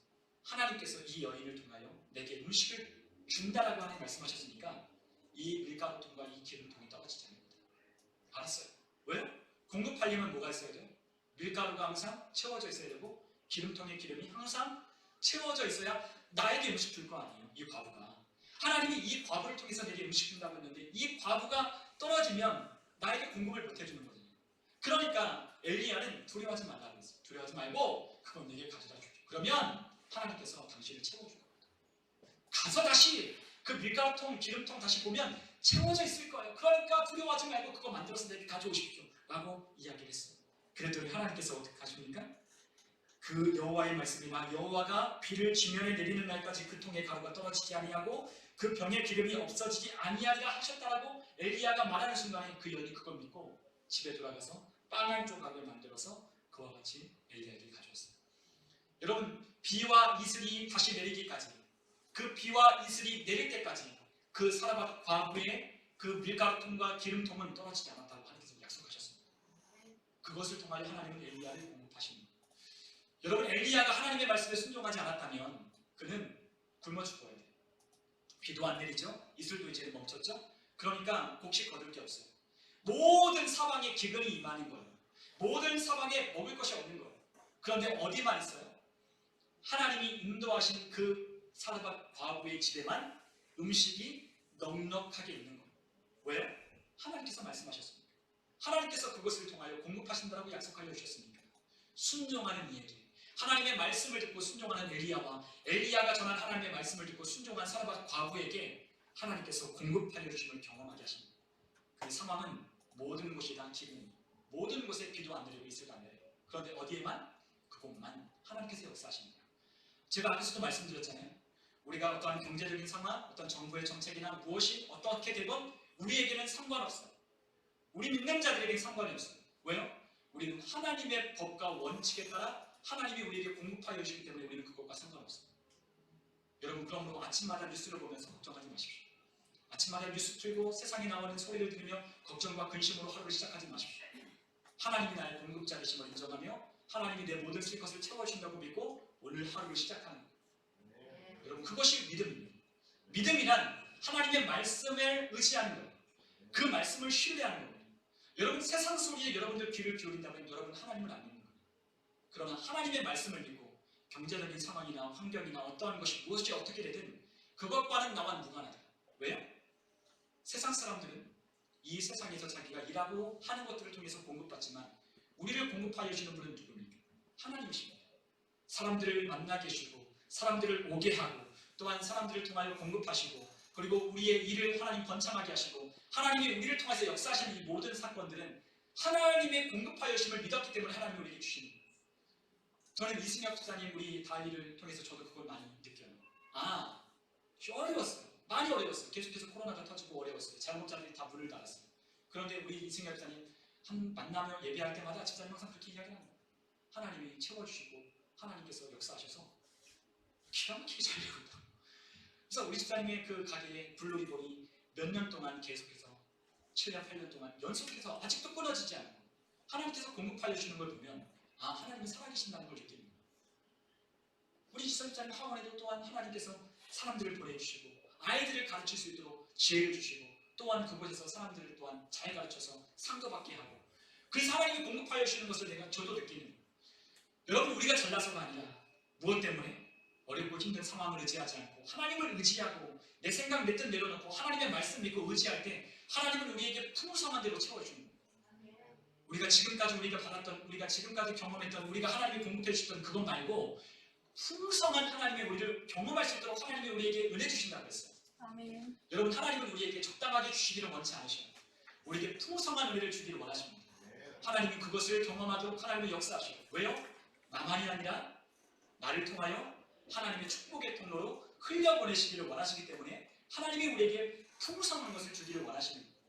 하나님께서 이 여인을 통하여 내게 음식을 준다라고 하는 말씀하셨으니까 이 밀가루통과 이 기름통이 떨어지지 않습니다. 알았어요. 왜요? 공급하려면 뭐가 있어야 돼요? 밀가루가 항상 채워져 있어야 되고 기름통의 기름이 항상 채워져 있어야 나에게 음식 줄 거 아니에요. 이 과부가. 하나님이 이 과부를 통해서 내게 음식 준다고 했는데 이 과부가 떨어지면 나에게 공급을 못 해주는 거거든요. 그러니까 엘리야는 두려워하지 말라고 했어요. 두려워하지 말고 그건 내게 가져다 주죠. 그러면 하나님께서 당신을 채워줄 겁니다. 가서 다시 그 밀가루통, 기름통 다시 보면 채워져 있을 거예요. 그러니까 두려워하지 말고 그거 만들어서 내게 가져오십시오 라고 이야기를 했어요. 그랬더니 하나님께서 어떻게 하십니까? 그 여호와의 말씀이나 여호와가 비를 지면에 내리는 날까지 그 통에 가루가 떨어지지 아니하고 그 병에 기름이 없어지지 아니하리라 하셨다라고 엘리야가 말하는 순간에 그 여인이 그걸 믿고 집에 돌아가서 빵 한 조각을 만들어서 그와 같이 엘리야에게 가져왔어요. 여러분, 비와 이슬이 다시 내리기까지, 그 비와 이슬이 내릴 때까지 그 사르밧 과부의 그 밀가루통과 기름통은 떨어지지 않았다고 하나님께서 약속하셨습니다. 그것을 통하여 하나님은 엘리야를 공급하십니다. 여러분, 엘리야가 하나님의 말씀에 순종하지 않았다면 그는 굶어 죽어야 돼요. 비도 안 내리죠. 이슬도 이제 멈췄죠. 그러니까 곡식 거둘 게 없어요. 모든 사방에 기근이 임하는 거예요. 모든 사방에 먹을 것이 없는 거예요. 그런데 어디만 있어요? 하나님이 인도하신 그 사르밧 과부의 집에만 음식이 넉넉하게 있는 거예요. 왜요? 하나님께서 말씀하셨습니다. 하나님께서 그것을 통하여 공급하신다고 약속하여 주셨으니까. 순종하는 이에게, 하나님의 말씀을 듣고 순종하는 엘리야와 엘리야가 전한 하나님의 말씀을 듣고 순종한 사르밧 과부에게 하나님께서 공급하여 주심을 경험하게 하십니다. 그 상황은 모든 곳이 다 기근이, 모든 곳에 비도 안 내리고 이슬도 안 내려요. 그런데 어디에만? 그곳만 하나님께서 역사하십니다. 제가 앞에서도 말씀드렸잖아요. 우리가 어떠한 경제적인 상황, 어떤 정부의 정책이나 무엇이 어떻게 되건 우리에게는 상관없어요. 우리 믿는 자들에게는 상관이 없어요. 왜요? 우리는 하나님의 법과 원칙에 따라 하나님이 우리에게 공급하여 주시기 때문에 우리는 그것과 상관없어요. 여러분, 그러므로 아침마다 뉴스를 보면서 걱정하지 마십시오. 아침마다 뉴스 틀고 세상에 나오는 소리를 들으며 걱정과 근심으로 하루를 시작하지 마십시오. 하나님이 나의 공급자이심을 인정하며 하나님이 내 모든 쓸 것을 채워주신다고 믿고 오늘 하루를 시작하는 거예요. 여러분, 그것이 믿음입니다. 믿음이란 하나님의 말씀을 의지하는 거예요. 그 말씀을 신뢰하는 거예요. 여러분, 세상 소리에 여러분들 귀를 기울인다면 여러분 하나님을 안 믿는 거예요. 그러나 하나님의 말씀을 믿고 경제적인 상황이나 환경이나 어떠한 것이 무엇이 어떻게 되든 그것과는 나와 무관하다. 왜요? 세상 사람들은 이 세상에서 자기가 일하고 하는 것들을 통해서 공급받지만 우리를 공급하여 주시는 분은 누굽니까? 하나님이십니다. 사람들을 만나게 해주고 사람들을 오게 하고 또한 사람들을 통하여 공급하시고 그리고 우리의 일을 하나님 번창하게 하시고 하나님이 우리를 통해서 역사하시는 이 모든 사건들은 하나님의 공급하여 주심을 믿었기 때문에 하나님이 우리에게 주시는 거예요. 저는 이승엽 집사님 우리 다일을 통해서 저도 그걸 많이 느껴요. 어려웠어요. 많이 어려웠어요. 계속해서 코로나가 터지고 어려웠어요. 자영업자들이 다 문을 닫았어요. 그런데 우리 이승엽 집사님 한 만나며 예배할 때마다 집사님 항상 그렇게 이야기를 합니다. 하나님이 채워주시고 하나님께서 역사하셔서 기가 막히게 잘 되고 있다. 그래서 우리 집사님의 그 가게에 블루리본이 몇 년 동안 계속해서 7년, 8년 동안 연속해서 아직도 끊어지지 않고 하나님께서 공급하여 주시는 걸 보면 하나님이 살아계신다는 걸 느낍니다. 우리 집사님 학원에도 또한 하나님께서 사람들을 보내주시고 아이들을 가르칠 수 있도록 지혜를 주시고 또한 그곳에서 사람들을 또한 잘 가르쳐서 상도 받게 하고 그래서 하나님이 공급하여 주시는 것을 저도 느끼는 거예요. 여러분, 우리가 잘나서가 아니라 무엇 때문에? 어렵고 힘든 상황을 의지하지 않고 하나님을 의지하고 내 생각 내 뜻 내려놓고 하나님의 말씀 믿고 의지할 때 하나님은 우리에게 풍성한 대로 채워주는 거예요. 우리가 지금까지 경험했던 우리가 하나님이 공급해 주셨던 그것 말고 풍성한 하나님의 우리를 경험할 수 있도록 하나님이 우리에게 은혜 주신다고 했어요. 아멘. 여러분, 하나님은 우리에게 적당하게 주시기를 원치 않으셔요. 우리에게 풍성한 은혜를 주기를 원하십니다. 하나님은 그것을 경험하도록 하나님은 역사하셔요. 왜요? 나만이 아니라 나를 통하여 하나님의 축복의 통로로 흘려보내시기를 원하시기 때문에 하나님이 우리에게 풍성한 것을 주기를 원하시는 거예요.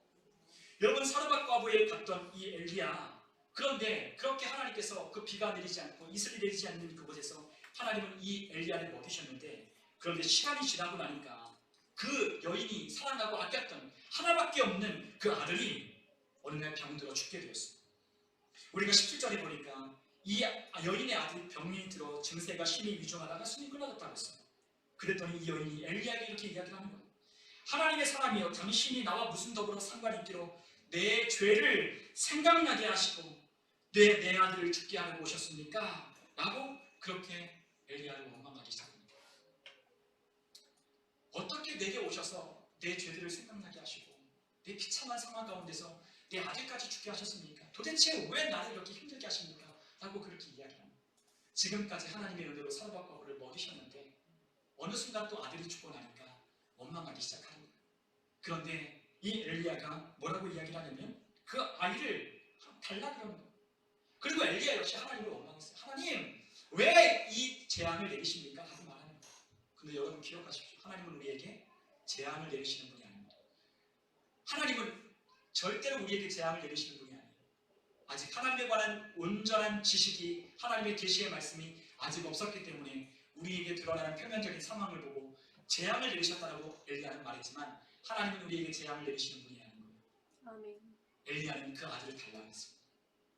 여러분, 사르밧 과부에 갔던 이 엘리야, 그런데 그렇게 하나님께서 그 비가 내리지 않고 이슬이 내리지 않는 그곳에서 하나님은 이 엘리야를 먹이셨는데 그런데 시간이 지나고 나니까 그 여인이 사랑하고 아꼈던 하나밖에 없는 그 아들이 어느 날 병들어 죽게 되었어요. 우리가 17절에 보니까 이 여인의 아들이 병이 들어 증세가 심히 위중하다가 숨이 끊어졌다고 했어요. 그랬더니 이 여인이 엘리야에게 이렇게 이야기를 하는 거예요. 하나님의 사람이여, 당신이 나와 무슨 더불어 상관이 있기로 내 죄를 생각나게 하시고 내 아들을 죽게 하려고 오셨습니까? 라고 그렇게 엘리야를 원망하기 시작합니다. 어떻게 내게 오셔서 내 죄들을 생각나게 하시고 내 비참한 상황 가운데서 내 아들까지 죽게 하셨습니까? 도대체 왜 나를 이렇게 힘들게 하십니까? 라고 그렇게 이야기합니다. 지금까지 하나님의 은혜로 사르밧 과부를 먹이셨는데 어느 순간 또 아들이 죽고 나니까 원망하기 시작하는 거예요. 그런데 이 엘리야가 뭐라고 이야기를 하냐면 그 아이를 달라 그러는 거예요. 그리고 엘리야 역시 하나님을 원망했어요. 하나님, 왜 이 재앙을 내리십니까? 하고 말하는 거예요. 근데 여러분 기억하십시오. 하나님은 우리에게 재앙을 내리시는 분이 아닙니다. 하나님은 절대로 우리에게 재앙을 내리시는 분이 아니에요. 아직 하나님에 관한 온전한 지식이 하나님의 계시의 말씀이 아직 없었기 때문에 우리에게 드러나는 표면적인 상황을 보고 재앙을 내리셨다고 엘리야는 말했지만 하나님은 우리에게 재앙을 내리시는 분이 아닌 거예요. 아멘. 엘리야는 그 아들을 달라고 했습니다.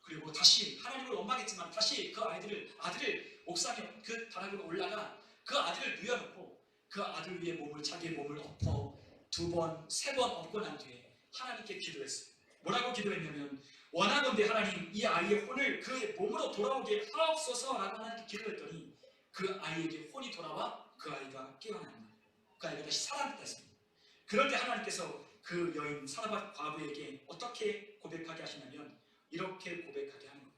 그리고 다시 하나님을 원망했지만 다시 그 아들을 옥상에 그 다락으로 올라가 그 아들을 누워놓고 그 아들 위에 자기의 몸을 엎어 2번, 3번 엎고 난 뒤에 하나님께 기도했어요. 뭐라고 기도했냐면 원하건대 하나님 이 아이의 혼을 그의 몸으로 돌아오게 하옵소서라고 하나님께 기도했더니 그 아이에게 혼이 돌아와 그 아이가 깨어납니다. 그 아이가 다시 살아났다 했습니다. 그럴 때 하나님께서 그 여인 사라밧 과부에게 어떻게 고백하게 하시냐면 이렇게 고백하게 하는 거예요.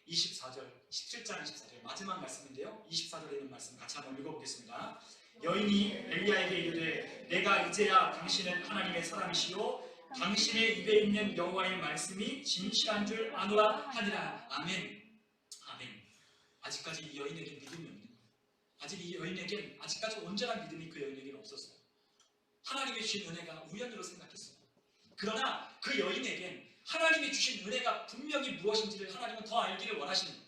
24절, 17장 24절 마지막 말씀인데요. 24절에 있는 말씀 같이 한번 읽어보겠습니다. 여인이 엘리야에게 이르되 내가 이제야 당신은 하나님의 사람이시요 당신의 입에 있는 여호와의 말씀이 진실한 줄 아노라 하니라. 아멘. 아멘. 아직까지 이 여인에게 믿음이 없는 거예요. 아직 이 여인에게 아직까지 온전한 믿음이 그 여인에게는 없었어요. 하나님이 주신 은혜가 우연으로 생각했어요. 그러나 그 여인에겐 하나님이 주신 은혜가 분명히 무엇인지를 하나님은 더 알기를 원하시는 거예요.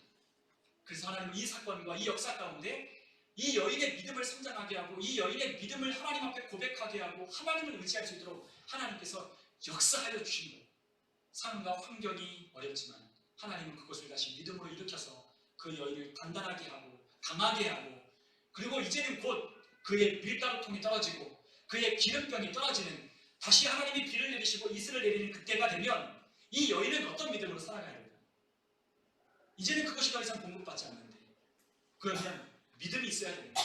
그래서 하나님은 이 사건과 이 역사 가운데 이 여인의 믿음을 성장하게 하고 이 여인의 믿음을 하나님 앞에 고백하게 하고 하나님을 의지할 수 있도록 하나님께서 역사하여 주신 거예요. 상황과 환경이 어렵지만 하나님은 그것을 다시 믿음으로 일으켜서 그 여인을 단단하게 하고 강하게 하고 그리고 이제는 곧 그의 밀가루통이 떨어지고 그의 기름병이 떨어지는 다시 하나님이 비를 내리시고 이슬을 내리는 그때가 되면 이 여인은 어떤 믿음으로 살아가야 됩니까? 이제는 그것이 더 이상 공급받지 않는데 그러면 믿음이 있어야 됩니다.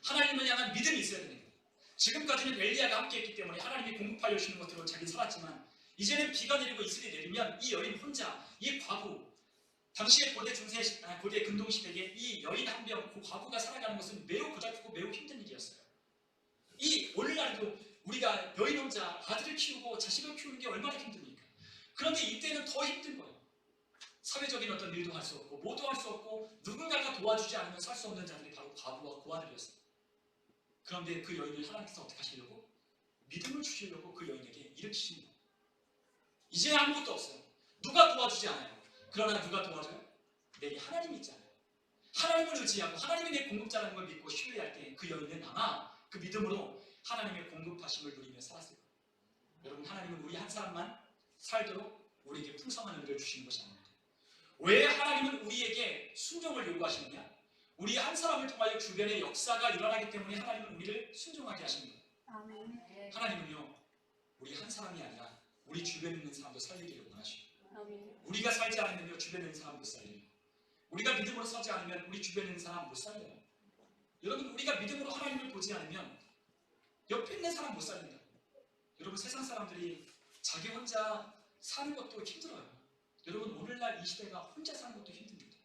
하나님을 향한 믿음이 있어야 됩니다. 지금까지는 엘리야가 함께했기 때문에 하나님이 공급하여 주시는 것들로 자기는 살았지만 이제는 비가 내리고 이슬이 내리면 이 여인 혼자, 이 과부 당시의 고대 근동시대에 이 여인 한 명, 그 과부가 살아가는 것은 매우 고달프고 매우 힘든 일이었어요. 이 오늘날도 우리가 여인 혼자 아들을 키우고 자식을 키우는 게 얼마나 힘듭니까? 그런데 이때는 더 힘든 거예요. 사회적인 어떤 일도 할 수 없고 뭐도 할 수 없고 누군가가 도와주지 않으면 살 수 없는 자들이 바로 과부와 고아들이었어요. 그런데 그 여인을 하나님께서 어떻게 하시려고? 믿음을 주시려고 그 여인에게 일으키신 거예요. 이제 아무것도 없어요. 누가 도와주지 않아요. 그러나 누가 도와줘요? 내게 하나님이 있잖아요. 하나님을 의지하고 하나님이 내 공급자라는 걸 믿고 신뢰할 때 그 여인은 아마 그 믿음으로 하나님의 공급하심을 누리며 살았을 거예요. 여러분 하나님은 우리 한 사람만 살도록 우리에게 풍성한 은혜를 주시는 것이 아닙니다. 왜 하나님은 우리에게 순종을 요구하시느냐? 우리 한 사람을 통하여 주변의 역사가 일어나기 때문에 하나님은 우리를 순종하게 하십니다. 아멘. 하나님은요 우리 한 사람이 아니라 우리 주변에 있는 사람도 살리기를 원하시고 우리가 살지 않으면요 주변에 있는 사람 못 살려요. 우리가 믿음으로 서지 않으면 우리 주변에 있는 사람 못 살려요. 여러분 우리가 믿음으로 하나님을 보지 않으면 옆에 있는 사람 못 살린다. 여러분 세상 사람들이 자기 혼자 사는 것도 힘들어요. 여러분 오늘날 이 시대가 혼자 사는 것도 힘듭니다.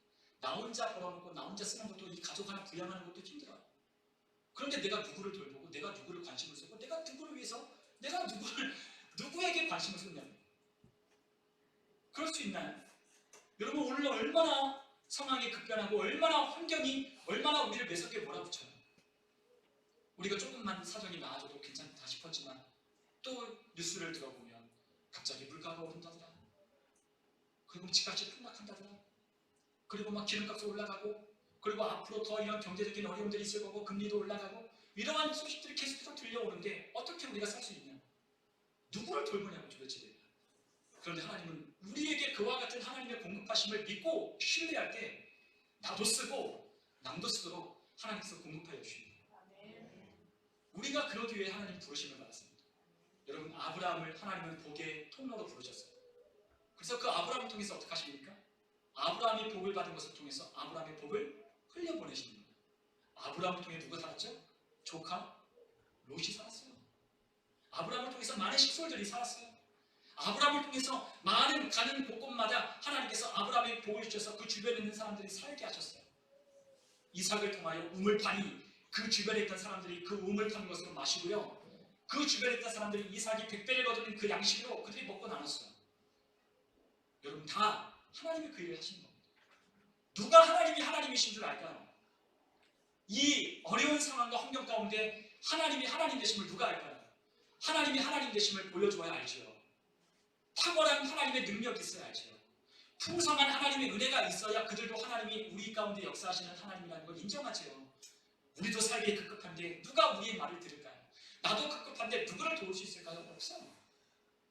나 혼자 벌어놓고 나 혼자 쓰는 것도 이 가족 하나 부양하는 것도 힘들어요. 그런데 내가 누구를 돌보고 내가 누구를 관심을 쏟고 내가 누구를 위해서 내가 누구에게 관심을 쏟냐고 그럴 수 있나요? 여러분 오늘 얼마나 상황이 급변하고 얼마나 환경이 얼마나 우리를 매섭게 몰아붙여요. 우리가 조금만 사정이 나아져도 괜찮다 싶었지만 또 뉴스를 들어보면 갑자기 물가가 오른다더라. 그리고 집값이 폭락한다더라. 그리고 막 기름값이 올라가고 그리고 앞으로 더 이런 경제적인 어려움들이 있을 거고 금리도 올라가고 이러한 소식들이 계속해서 들려오는데 어떻게 우리가 살 수 있냐? 누구를 돌보냐고 도대체. 그런데 하나님은 우리에게 그와 같은 하나님의 공급하심을 믿고 신뢰할 때 나도 쓰고 남도 쓰도록 하나님께서 공급하여 주십니다. 우리가 그러기 위해 하나님 부르심을 받았습니다. 여러분 아브라함을 하나님은 복의 통로로 부르셨어요. 그래서 그 아브라함을 통해서 어떻게 하십니까? 아브라함이 복을 받은 것을 통해서 아브라함의 복을 흘려보내시는 겁니다. 아브라함을 통해 누가 살았죠? 조카 롯이 살았어요. 아브라함을 통해서 많은 식솔들이 살았어요. 아브라함을 통해서 많은 가는 곳곳마다 하나님께서 아브라함의 복을 주셔서 그 주변에 있는 사람들이 살게 하셨어요. 이삭을 통하여 우물판이 그 주변에 있던 사람들이 그 우물판 것으로 마시고요. 그 주변에 있던 사람들이 이삭이 100배를 거두는 그 양식으로 그들이 먹고 나눴어요. 여러분 다 하나님이 그 일을 하신 겁니다. 누가 하나님이 하나님이신 줄 알까요? 이 어려운 상황과 환경 가운데 하나님이 하나님 되심을 누가 알까요? 하나님이 하나님 되심을 보여줘야 알죠. 탁월한 하나님의 능력이 있어야 알죠. 풍성한 하나님의 은혜가 있어야 그들도 하나님이 우리 가운데 역사하시는 하나님이라는 걸 인정하죠. 우리도 살기에 급급한데 누가 우리의 말을 들을까요? 나도 급급한데 누구를 도울 수 있을까요? 없어요.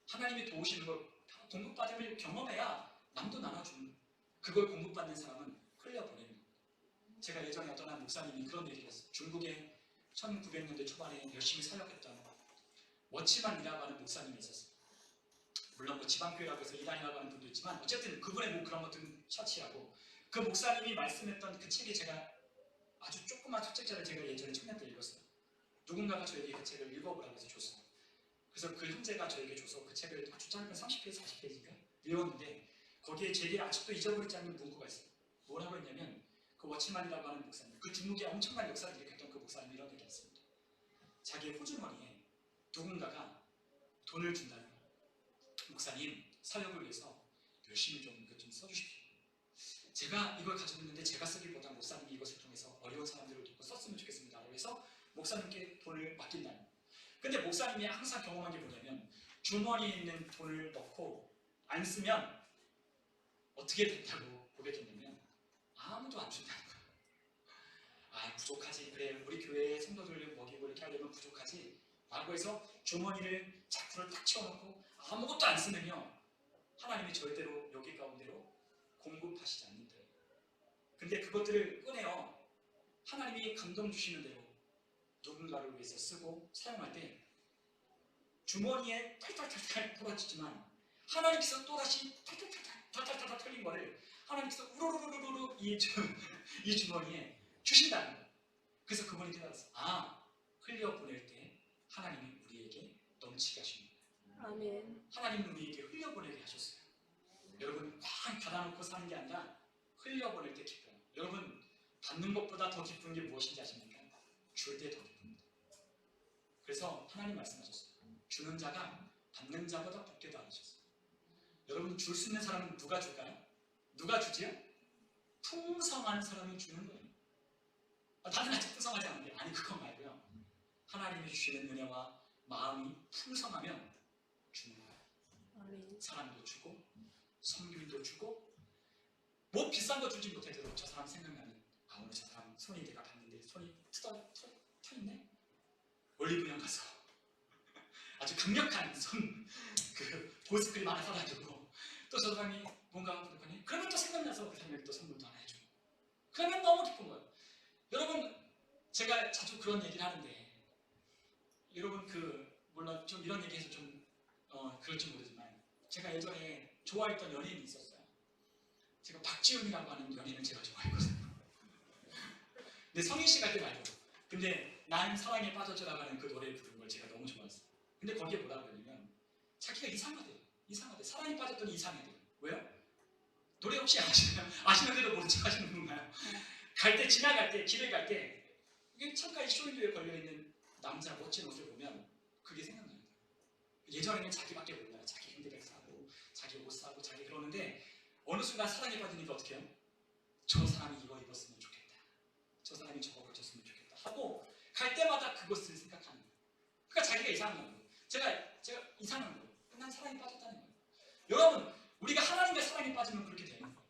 하나님이 도우시는 걸 공급받음을 경험해야 남도 나눠주는 그걸 공급받는 사람은 흘려보내는 겁니다. 제가 예전에 어떤 한 목사님이 그런 얘기를 했어요. 중국에 1900년대 초반에 열심히 사역했던 워치만이라고 하는 목사님이 있었어요. 물론 뭐 지방교회라고 해서 이단이라고 하는 분도 있지만 어쨌든 그분의 뭐 그런 것들은 차치하고 그 목사님이 말씀했던 그 책이 제가 아주 조그만 책자를 제가 예전에 청년 때 읽었어요. 누군가가 저에게 그 책을 읽어보라고 해서 줬어요. 그래서 그 형제가 저에게 줘서 그 책을 아주 짧은 30페이지, 40페이지인가 읽었는데 거기에 제게 아직도 잊어버리지 않는 문구가 있어요. 뭐라고 했냐면 그 워치만이라고 하는 목사님, 그 중국에 엄청난 역사를 일으켰던 그 목사님이 이런 얘기를 했습니다. 자기의 호주머니에 누군가가 돈을 준다는 거예요. 목사님, 사역을 위해서 열심히 좀 이것 좀 써주십시오. 제가 이걸 가지고 있는데 제가 쓰기보다 목사님이 이것을 통해서 어려운 사람들을 돕고 썼으면 좋겠습니다. 그래서 목사님께 돈을 맡긴다는 거예요. 근데 목사님이 항상 경험한 게 뭐냐면 주머니에 있는 돈을 넣고 안 쓰면 어떻게 된다고 고백했냐면 아무도 안 준다는 거예요. 아, 부족하지. 그래, 우리 교회의 성도들을 먹이고 이렇게 하려면 부족하지 라고 해서 주머니를 자꾸를 탁 채워놓고 아무것도 안 쓰면요 하나님이 절대로 여기 가운데로 공급하시지 않는다. 근데 그것들을 꺼내어 하나님이 감동 주시는 대로 누군가를 위해서 쓰고 사용할 때 주머니에 탈탈탈탈 털어지지만 하나님께서 또다시 탈탈탈탈 털린 거를 하나님께서 우르르르르르 이 주머니에 주신다는 거예요. 그래서 그분이 깨달았어. 아, 흘려보낼 때 하나님이 우리에게 넘치게 하십니다. 아멘. 하나님은 우리에게 흘려보내게 하셨어요. 여러분 꽉 닫아놓고 사는 게 아니라 흘려보낼 때 기뻐요. 여러분 받는 것보다 더 기쁜 게 무엇인지 아십니까? 줄 때 더 기쁩니다. 그래서 하나님 말씀하셨어요. 주는 자가 받는 자보다 복되다 하셨어요. 여러분 줄 수 있는 사람은 누가 줄까요? 누가 주지요? 풍성한 사람이 주는 거예요. 나는 아직 풍성하지 않은데 아니 그건 말고요. 하나님이 주시는 은혜와 마음이 풍성하면 주는 거예요. 아멘. 사람도 주고 섬김도 주고 뭐 비싼 거 주지 못해도 저 사람 생각나면 아 오늘 저 사람 손이 내가 봤는데 손이 트있네? 올리브영 가서 아주 강력한 그 보습크림 하나 사가지고 또 저 사람이 뭔가 부족하니 그러면 또 생각나서 그 사람에게 또 선물도 하나 해주고 그러면 너무 기쁜 거예요. 여러분 제가 자주 그런 얘기를 하는데 여러분 물론 좀 이런 얘기해서 좀 그럴지 모르지만 제가 예전에 좋아했던 연예인이 있었어요. 제가 박지훈이라고 하는 연예인을 제가 좋아했거든요. 근데 성인 씨 갈 때 말고 근데 난 사랑에 빠져줘라고 하는 그 노래를 부른 걸 제가 너무 좋아했어요. 근데 거기에 뭐라고 하냐면 자기가 이상하대요. 사랑에 빠졌더니 이상하대요. 왜요? 노래 혹시 아시는데도 모른 척 하시는 건가요? 갈 때 지나갈 때 길을 갈 때 이게 창가에 쇼윈도에 걸려있는 남자 멋진 옷을 보면 그게 생각나요. 예전에는 자기밖에 몰라요. 자기 핸드백 사고 자기 옷 사고 자기 그러는데 어느 순간 사랑에 빠지니까 어떻게 해요? 저 사람이 이거 입었으면 좋겠다. 저 사람이 저거 가졌으면 좋겠다 하고 갈 때마다 그것을 생각하는 거예요. 그러니까 자기가 이상한 거예요. 제가 이상한 거예요. 난 사랑에 빠졌다는 거예요. 여러분 우리가 하나님의 사랑에 빠지면 그렇게 되는 거예요.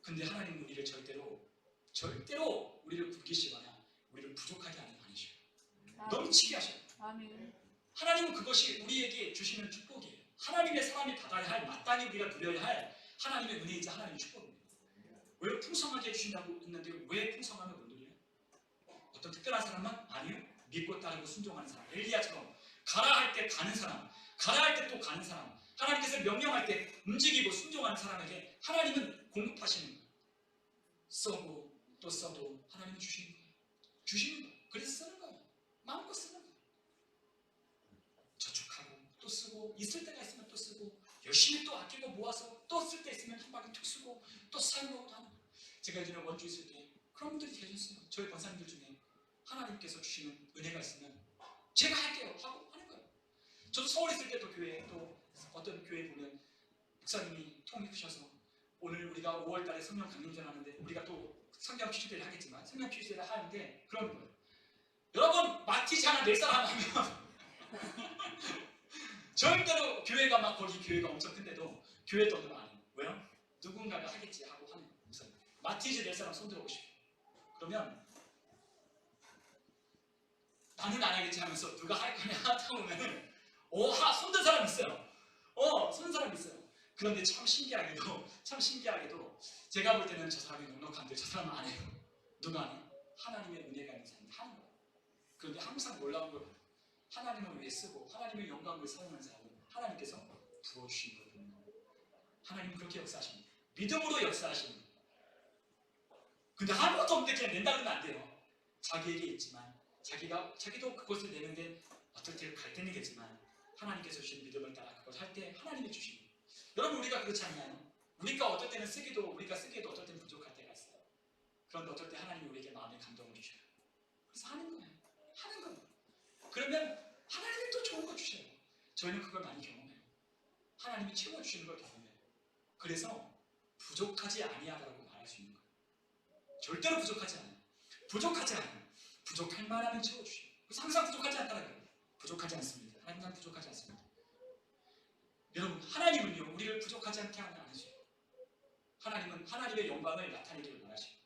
근데 하나님은 우리를 절대로 우리를 굶기시거나 우리를 부족하게 하는 거 아니셔요. 넘치게 하셔요. 아멘. 하나님은 그것이 우리에게 주시는 축복이에요. 하나님의 사람이 받아야 할 마땅히 우리가 누려야 할 하나님의 은혜이자 하나님의 축복입니다. 왜 풍성하게 해주신다고 했는데 왜 풍성함을 못 누려요? 어떤 특별한 사람만? 아니요. 믿고 따르고 순종하는 사람. 엘리야처럼 가라 할 때 가는 사람, 가라 할 때 또 가는 사람, 하나님께서 명령할 때 움직이고 순종하는 사람에게 하나님은 공급하시는 거예요. 써고 또 써도 하나님은 주시는 거예요. 주시는 거예요. 그래서 쓰는 거예요. 마음껏 쓰는 거예요. 저축하고 또 쓰고 있을 때가 있으면 또 쓰고 열심히 또 아끼고 모아서 또 쓸 때 있으면 한 바퀴 툭 쓰고 또 사용하고 하는 거예요. 제가 예전에 원주 있을 때 그런 분들이 계셨어요. 저희 권사님들 중에 하나님께서 주시는 은혜가 있으면 제가 할게요 하고 하는 거예요. 저도 서울에 있을 때 또 교회에 또 어떤 교회 보면 목사님이 통역하셔서 오늘 우리가 5월달에 성령 강림전 하는데 우리가 또 성경 퀴즈대를 하겠지만 성경 퀴즈대를 하는데 그런 거예요. 여러분 마티즈 하나 낼 사람 하면 절대로 교회가 막 거기 교회가 엄청 큰데도 교회 돈으로 안 해요. 왜요? 누군가가 하겠지 하고 하는 거예요. 목사님 마티즈 낼 사람 손 들어보십시오. 그러면 나는 안 하겠지 하면서 누가 할 거냐 하다 보면 손든 사람 있어요. 손든 사람 있어요. 그런데 참 신기하게도 제가 볼 때는 저 사람이 넉넉한데 저 사람은 안 해요. 누가 안 해요? 하나님의 은혜가 있는 사람이 하는 거예요. 그런데 항상 놀라운 건 하나님을 위해 쓰고 하나님의 영광을 사용하는 사람은 하나님께서 부어주신 거예요. 하나님은 그렇게 역사하십니다. 믿음으로 역사하십니다. 근데 아무것도 없는데 그냥 낸다 그러면 안 돼요. 자기에게 있지만 자기도 그것을 내는데 어떨 때 갈등이겠지만 하나님께서 주신 믿음을 따라 그걸 할 때 하나님이 주십니다. 여러분 우리가 그렇지 않나요? 우리가 어떨 때는 우리가 쓰기에도 어떨 때는 부족할 때가 있어요. 그런데 어떨 때 하나님이 우리에게 마음의 감동을 주셔요. 그래서 하는 거예요. 그러면 하나님이 또 좋은 거 주셔요. 저희는 그걸 많이 경험해요. 하나님이 채워주시는 걸 경험해요. 그래서 부족하지 아니하다라고 말할 수 있는 거예요. 절대로 부족하지 않아요. 부족할 만하면 채워주셔요. 그래서 항상 부족하지 않다는 거예요. 부족하지 않습니다. 항상 부족하지 않습니다. 여러분 하나님은요 우리를 부족하지 않게 하셔요. 하나님은 하나님의 영광을 나타내기를 원하시고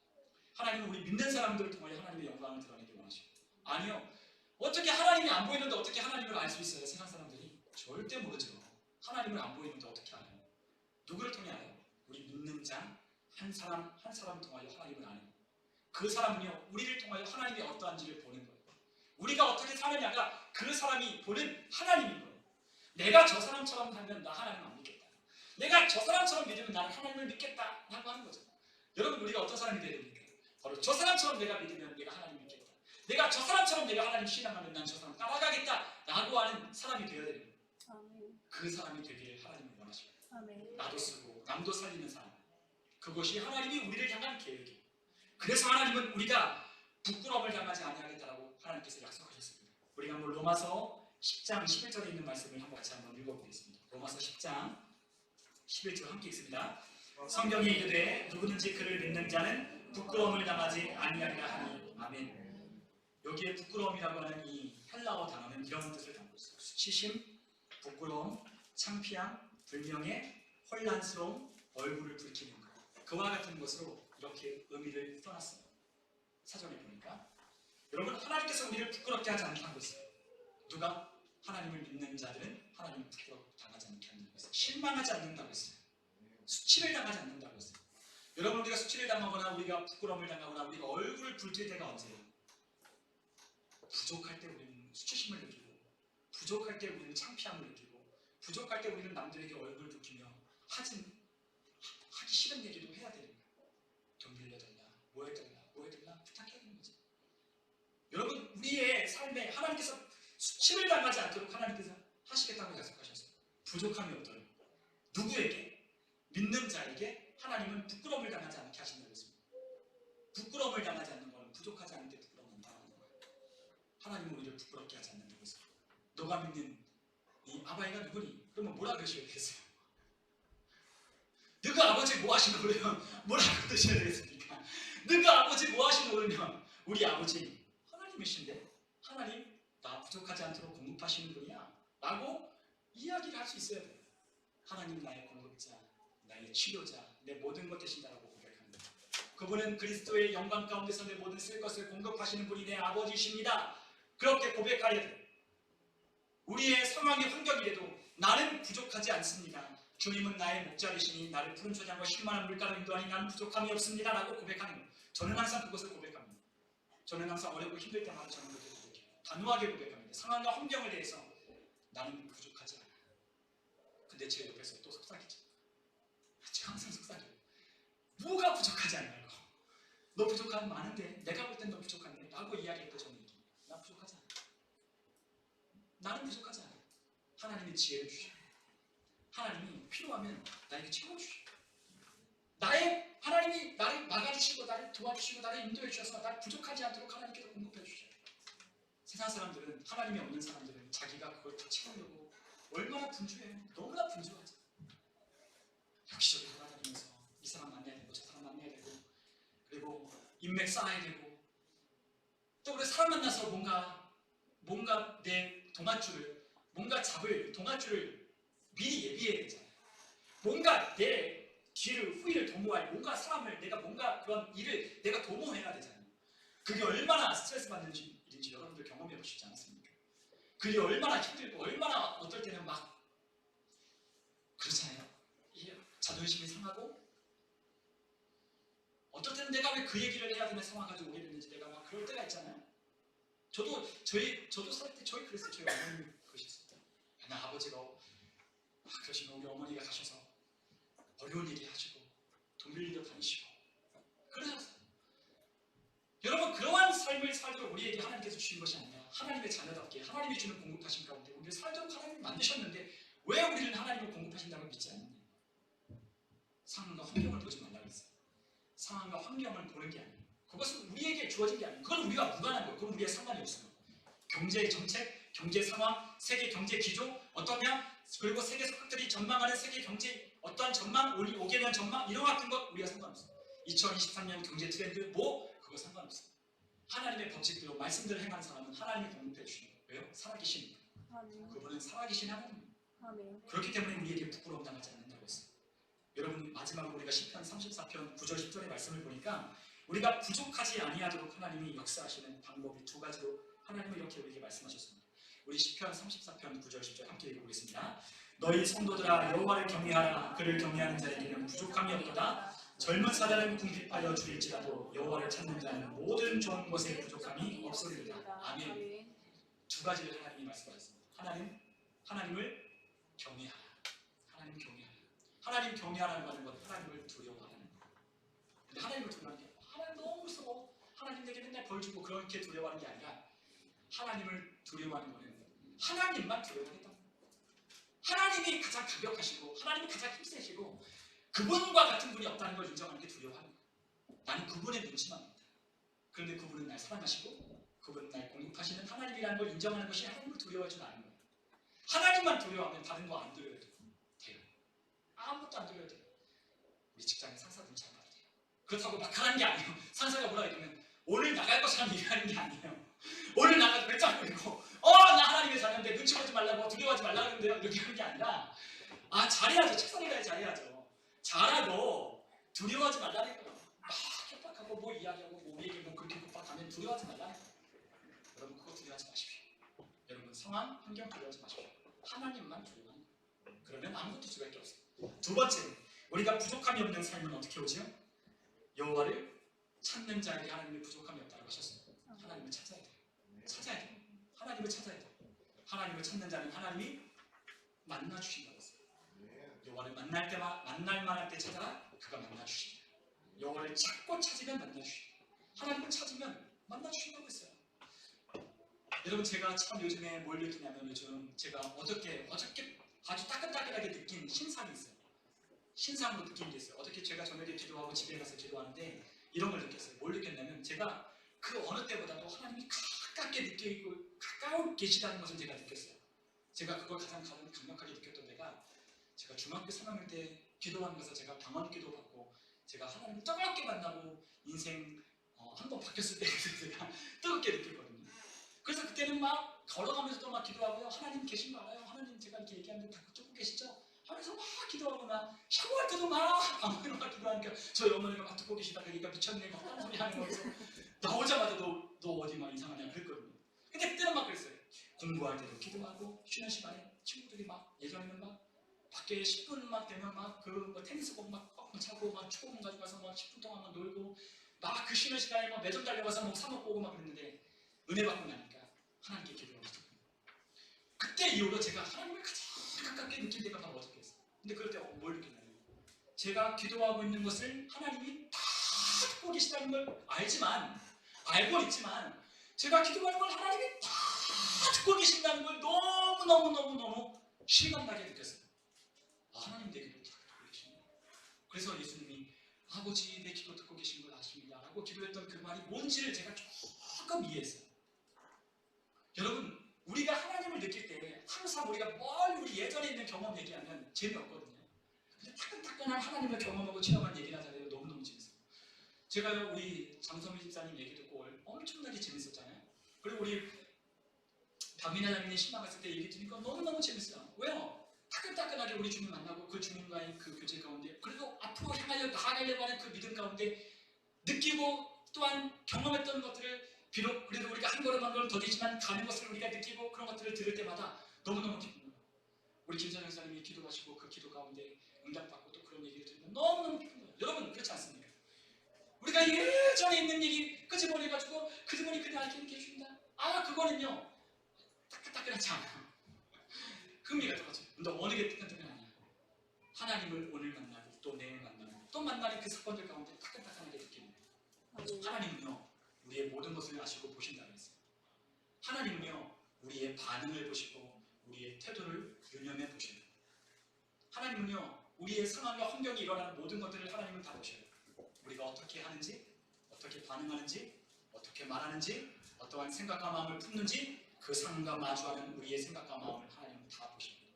하나님은 우리 믿는 사람들을 통하여 하나님의 영광을 드러내기를 원하시고 아니요 어떻게 하나님이 안 보이는데 어떻게 하나님을 알 수 있어요? 세상 사람들이 절대 모르죠. 하나님을 안 보이는데 어떻게 알아요? 누구를 통해 알아요? 우리 믿는 자 한 사람 한 사람을 통하여 하나님을 아는 그 사람은요 우리를 통하여 하나님이 어떠한지를 보는 거예요. 우리가 어떻게 사느냐가 그 사람이 보는 하나님인 거예요. 내가 저 사람처럼 살면 나 하나님 안 믿겠다. 내가 저 사람처럼 믿으면 나는 하나님을 믿겠다 라고 하는 거죠. 여러분 우리가 어떤 사람이 되야 됩니까? 바로 저 사람처럼 내가 믿으면 내가 하나님 믿겠다. 내가 저 사람처럼 내가 하나님 신앙하면 난 저 사람 따라가겠다 라고 하는 사람이 되어야 됩니다. 그 사람이 되기를 하나님은 원하십니다. 나도 쓰고 남도 살리는 사람. 그것이 하나님이 우리를 향한 계획이에요. 그래서 하나님은 우리가 부끄러움을 당하지 아니하겠다라고 하나님께서 약속하셨습니다. 우리가 한번 로마서 10장 11절에 있는 말씀을 같이 한번 읽어보겠습니다. 로마서 10장 11절 함께 읽습니다. 성경에 이르되 누구든지 그를 믿는 자는 부끄러움을 당하지 아니하리라 하니 아멘. 여기에 부끄러움이라고 하는 이 헬라어 단어는 이런 뜻을 담고 있어요. 수치심, 부끄러움, 창피함, 불명예, 혼란스러움, 얼굴을 붉히는 것. 그와 같은 것으로 이렇게 의미를 써놨어요. 사전에 보니까 여러분 하나님께서 우리를 부끄럽게 하지 않게 하고 있어요. 누가? 하나님을 믿는 자들은 하나님을 부끄럽게 당하지 않게 한다고 했어요. 실망하지 않는다고 했어요. 수치를 당하지 않는다고 했어요. 여러분 우리가 수치를 당하거나 우리가 부끄러움을 당하거나 우리가 얼굴을 붉힐 때가 언제예요? 부족할 때 우리는 수치심을 느끼고 부족할 때 우리는 창피함을 느끼고 부족할 때 우리는 남들에게 얼굴을 붉히며 하기 싫은 얘기도 해야 되는 거예요. 돈 빌려달라, 뭐 해달라 부탁해야 되는 거죠. 여러분 우리의 삶에 하나님께서 수치를 당하지 않도록 하나님께서 하시겠다고 약속하셨어요. 부족함이 없도록 누구에게? 믿는 자에게 하나님은 부끄러움을 당하지 않게 하신다고 했습니다. 부끄러움을 당하지 않는 것은 부족하지 않을 때 부끄러움을 안 당하는 거예요. 하나님은 우리를 부끄럽게 하지 않는다고 했어요. 너가 믿는 이 아바이가 누구니? 그러면 뭐라 그러셔야 되겠어요? 너가 아버지 뭐 하시는 그러면 뭐라고 드셔야 되겠습니까? 너가 아버지 뭐 하시는 그러면 우리 아버지 하나님이신데 하나님 나 부족하지 않도록 공급하시는 분이야 라고 이야기를 할 수 있어야 돼요. 하나님 나의 공급자, 나의 치료자, 내 모든 것 되신다라고 고백합니다. 그분은 그리스도의 영광 가운데서 내 모든 쓸 것을 공급하시는 분이 내 아버지십니다. 그렇게 고백하려 돼요. 우리의 상황이 환경이라도 나는 부족하지 않습니다. 주님은 나의 목자이시니 나를 푸른 초장과 쉴만한 물가로 인도하니 나는 부족함이 없습니다 라고 고백하는 거예요. 저는 항상 그것을 고백합니다. 저는 항상 어렵고 힘들 때마다 저는 그렇게 고백해요. 단호하게 고백합니다. 상황과 환경에 대해서 나는 부족하지 않아. 근데 제 옆에서 또 속삭이죠. 제가 항상 속삭여요. 뭐가 부족하지 않냐고. 너 부족함이 많은데 내가 볼 땐 너 부족한데 라고 이야기했던 저는 얘기해요. 나 부족하지 않아. 나는 부족하지 않아. 하나님이 지혜를 주셔요. 하나님이 필요하면 나에게 채워주셔요. 하나님이 나를 막아주시고 나를 도와주시고 나를 인도해 주셔서 나를 부족하지 않도록 하나님께서 공급해 주셔요. 세상 사람들은 하나님이 없는 사람들은 자기가 그걸 다 채우려고 얼마나 분주해요. 너무나 분주하죠. 여기저기 돌아다니면서 이 사람 만나야 되고 저 사람 만나야 되고 그리고 인맥 쌓아야 되고 또 우리 사람 만나서 뭔가 내 동아줄을 뭔가 잡을 동아줄을 미리 예비해야 되잖아요. 뭔가 내 뒤를 후위를 도모할 뭔가 사람을 내가 뭔가 그런 일을 내가 도모해야 되잖아요. 그게 얼마나 스트레스 받는 일인지 여러분들 경험해 보시지 않았습니까? 그게 얼마나 힘들고 얼마나 어떨 때는 막 그렇잖아요. 자존심이 상하고 어떨 때는 내가 왜 그 얘기를 해야 되는 상황까지 오게 됐는지 내가 막 그럴 때가 있잖아요. 저도 살 때 저희 그랬어요. 저희 어머님이 그러셨어요. 맨날 아버지가 그러시면 우리 어머니가 가셔서 어려운 얘기 하시고 돈 빌리러 다니시고 그러셨어요. 여러분, 그러한 삶을 살도록 우리에게 하나님께서 주신 것이 아니라 하나님의 자녀답게 하나님이 주는 공급하신 가운데 우리를 살도록 하나님이 만드셨는데 왜 우리는 하나님을 공급하신다고 믿지 않느냐? 상황과 환경을 보지 말라고 했어요. 상황과 환경을 보는 게 아니에요. 그것은 우리에게 주어진 게 아니에요. 그건 우리와 무관한 거예요. 그건 우리의 상관이 없어요. 경제 정책, 경제 상황, 세계 경제 기조 어떠냐, 그리고 세계 석학들이 전망하는 세계 경제 어떠한 전망, 오게 된 전망 이런 같은 것 우리가 상관없어요. 2023년 경제 트렌드 그거 상관없어요. 하나님의 법칙대로 말씀대로 행하는 사람은 하나님이 공급해 주시는 거예요. 왜요? 살아계신 아멘. 그분은 살아계신 하나님. 아멘. 그렇기 때문에 우리에게 부끄러움 당하지 않는다고 했어요. 여러분, 마지막으로 우리가 시편 34편 9절 10절의 말씀을 보니까 우리가 부족하지 아니하도록 하나님이 역사하시는 방법이 두 가지로 하나님은 이렇게 우리에게 말씀하셨습니다. 우리 시편 34편 9절 10절 함께 읽어보겠습니다. 너희 성도들아 여호와를 경외하라. 그를 경외하는 자에게는 부족함이 없도다. 젊은 사자는 궁핍하여 줄일지라도 여호와를 찾는 자는 모든 좋은 것에 부족함이 없으리라. 아멘. 두 가지를 하나님이 말씀하셨습니다. 하나님을 경외하라. 하나님 경외하라. 하나님 경외하라는 건 하나님을 두려워하라는 거예요. 근데 하나님을 두려워하는 게 하나님 너무 무서워. 하나님 내게 맨날 벌 주고 그렇게 두려워하는 게 아니라 하나님을 두려워하는 거는 하나님만 두려워하겠다. 하나님이 가장 강력하시고 하나님이 가장 힘세시고 그분과 같은 분이 없다는 걸 인정하는 게 두려워하는 거예요. 나는 그분의 눈치만 본다. 그런데 그분은 날 사랑하시고 그분은 날 공급하시는 하나님이라는 걸 인정하는 것이 하나님을 두려워하지 않는 거예요. 하나님만 두려워하면 다른 거 안 두려워해도 돼요. 아무것도 안 두려워해도 돼요. 우리 직장에 상사들 잘 봐도 돼요. 그렇다고 막 하는 게 아니에요. 상사가 뭐라 해도 오늘 나갈 것처럼 얘기하는 게 아니에요. 오늘 나가서 배짱 걸고 나 하나님의 자녀인데 눈치 보지 말라고 두려워하지 말라고 하는데요. 이렇게 하는 게 아니라 잘해야죠. 책상에 가야 잘해야죠. 잘하고 두려워하지 말라는 거예요. 막 협박하고 뭐 이야기하고 뭐 우리에게 뭐 그렇게 협박하면 두려워하지 말라는 거예요. 여러분 그거 두려워하지 마십시오. 여러분 상황, 환경 두려워하지 마십시오. 하나님만 두려워하는 거예요. 그러면 아무것도 수밖에 없어요. 두 번째, 우리가 부족함이 없는 삶은 어떻게 오지요? 여호와를 찾는 자에게 하나님의 부족함이 없다고 하셨습니다. 하나님을 찾아야 돼요. 찾아야 돼요. 하나님을 찾아야 돼요. 하나님을 찾는 자는 하나님이 만나 주신다고 했어요. 여호와를 만날 만할 때 찾아라. 그가 만나 주신다. 여호와를 찾고 찾으면 만나 주신다. 하나님을 찾으면 만나 주신다고 했어요. 여러분 제가 참 요즘에 뭘 느끼냐면 요즘 제가 어저께 아주 따끈따끈하게 느낀 신상이 있어요. 신상으로 느낀 게 있어요. 어저께 제가 저녁에 기도하고 집에 가서 기도하는데 이런 걸 느꼈어요. 뭘 느꼈냐면 제가 그 어느 때보다도 하나님이 가깝게 느끼고 가까운 계시다는 것을 제가 느꼈어요. 제가 그걸 가장 강력하게 느꼈던 때가 제가 중학교 3학년 때 기도하는 것에서 제가 방언 기도 받고 제가 하나님을 뜨겁게 만나고 인생 한번 바뀌었을 때 제가 뜨겁게 느꼈거든요. 그래서 그때는 막 걸어가면서도 막 기도하고요. 하나님 계신 거 알아요? 하나님 제가 이렇게 얘기하는데 다 그쪽에 계시죠? 하면서 막 기도하고 막 샤워할 때도 막 방언으로 막 기도하니까 저희 어머니가 막 듣고 계시다가 얘가 미쳤네 막 딴 소리 하는 거에서 나오자마자 너 어디 막 이상하냐 그랬거든요. 근데 그때는 막 그랬어요. 공부할 때도 기도하고 쉬는 시간에 친구들이 막 예전에는 막 밖에 10분 막 되면 막 그 뭐 테니스공 막 차고 막 축구공 가지고 가서 막 10분 동안 막 놀고 막 그 쉬는 시간에 막 매점 달려가서 막 사 먹고 오고 막 그랬는데 은혜 받고 나니까 하나님께 기도하고 싶어요. 그때 이후로 제가 하나님을 가장 가깝게 느낄 때가 바로 어저께였어요. 근데 그럴 때 뭘 느꼈냐면 제가 기도하고 있는 것을 하나님이 다 듣고 계시다는 걸 알고 있지만 제가 기도하는 걸 하나님이 다 듣고 계신다는 걸 너무 실감나게 느꼈어요. 하나님 내 기도 다 듣고 계십니다. 그래서 예수님이 아버지 내 기도 듣고 계신 걸 아십니다 라고 기도했던 그 말이 뭔지를 제가 조금 이해했어요. 여러분 우리가 하나님을 느낄 때 항상 우리가 우리 예전에 있는 경험 얘기하면 재미없거든요. 근데 따끈따끈한 하나님을 경험하고 체험한 얘기를 하잖아요. 너무너무 재밌어요. 제가요 우리 장성민 집사님 얘기 듣고 엄청나게 재밌었잖아요. 그리고 우리 박민아 장님이 신방 갔을 때 얘기 들으니까 너무너무 재밌어요. 왜요? 따끈따끈하게 우리 주님 만나고 그 주님과의 그 교제 가운데 그래도 앞으로 향하여 나아가려고 하는 그 믿음 가운데 느끼고 또한 경험했던 것들을 비록 그래도 우리가 한 걸음 한 걸음 더디지만 가는 것을 우리가 느끼고 그런 것들을 들을 때마다 너무너무 기쁜 거예요. 우리 김선영 사님이 기도하시고 그 기도 가운데 응답받고 또 그런 얘기를 들으면 너무너무 기쁜 거예요. 여러분 그렇지 않습니까? 우리가 예전에 있는 얘기 끄집어내가지고 그분이 그냥 알게 해줍니다. 그거는요 따끈따끈하지 않아요. 흥미가 떨어져요. 근데 어느 게 따끈따끈하냐? 하나님을 오늘 만나고 또 내일 만나고 또 만나는 그 사건들 가운데 따끈따끈하게 느끼는 거예요. 아멘. 하나님은요 우리의 모든 것을 아시고 보신다고 했어요. 하나님은요 우리의 반응을 보시고 우리의 태도를 유념해 보셔요. 하나님은요 우리의 상황과 환경이 일어나는 모든 것들을 하나님은 다 보셔요. 우리가 어떻게 하는지, 어떻게 반응하는지, 어떻게 말하는지, 어떠한 생각과 마음을 품는지 그 상황과 마주하는 우리의 생각과 마음을 하나님은 다 보십니다.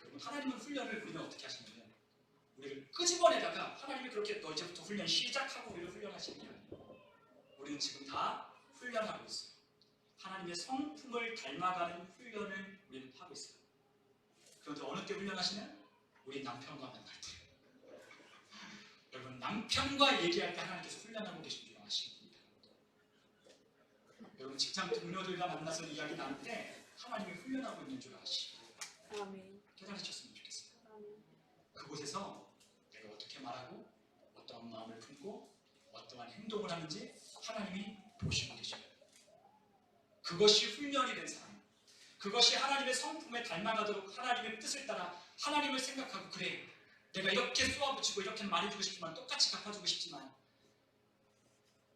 여러분 하나님은 훈련을 우리는 어떻게 하시냐면 우리를 끄집어내다가 하나님이 그렇게 너 이제부터 훈련 시작하고 우리를 훈련하시는 게 아니에요. 우리는 지금 다 훈련하고 있어요. 하나님의 성품을 닮아가는 훈련을 우리는 하고 있어요. 그런데 어느 때 훈련하시냐? 우리 남편과 만날 때. 여러분 남편과 얘기할 때 하나님께서 훈련하고 계신 줄 아십니다. 여러분 직장 동료들과 만나서 이야기 나눌 때 하나님이 훈련하고 있는 줄 아십니다. 아멘. 깨달으셨으면 좋겠어요. 아멘. 그곳에서 내가 어떻게 말하고 어떠한 마음을 품고 어떠한 행동을 하는지 하나님이 보시고 계셔요. 그것이 훈련이 된 사람, 그것이 하나님의 성품에 닮아가도록 하나님의 뜻을 따라 하나님을 생각하고 그래 내가 이렇게 쏘아붙이고 이렇게 말해주고 싶지만 똑같이 갚아주고 싶지만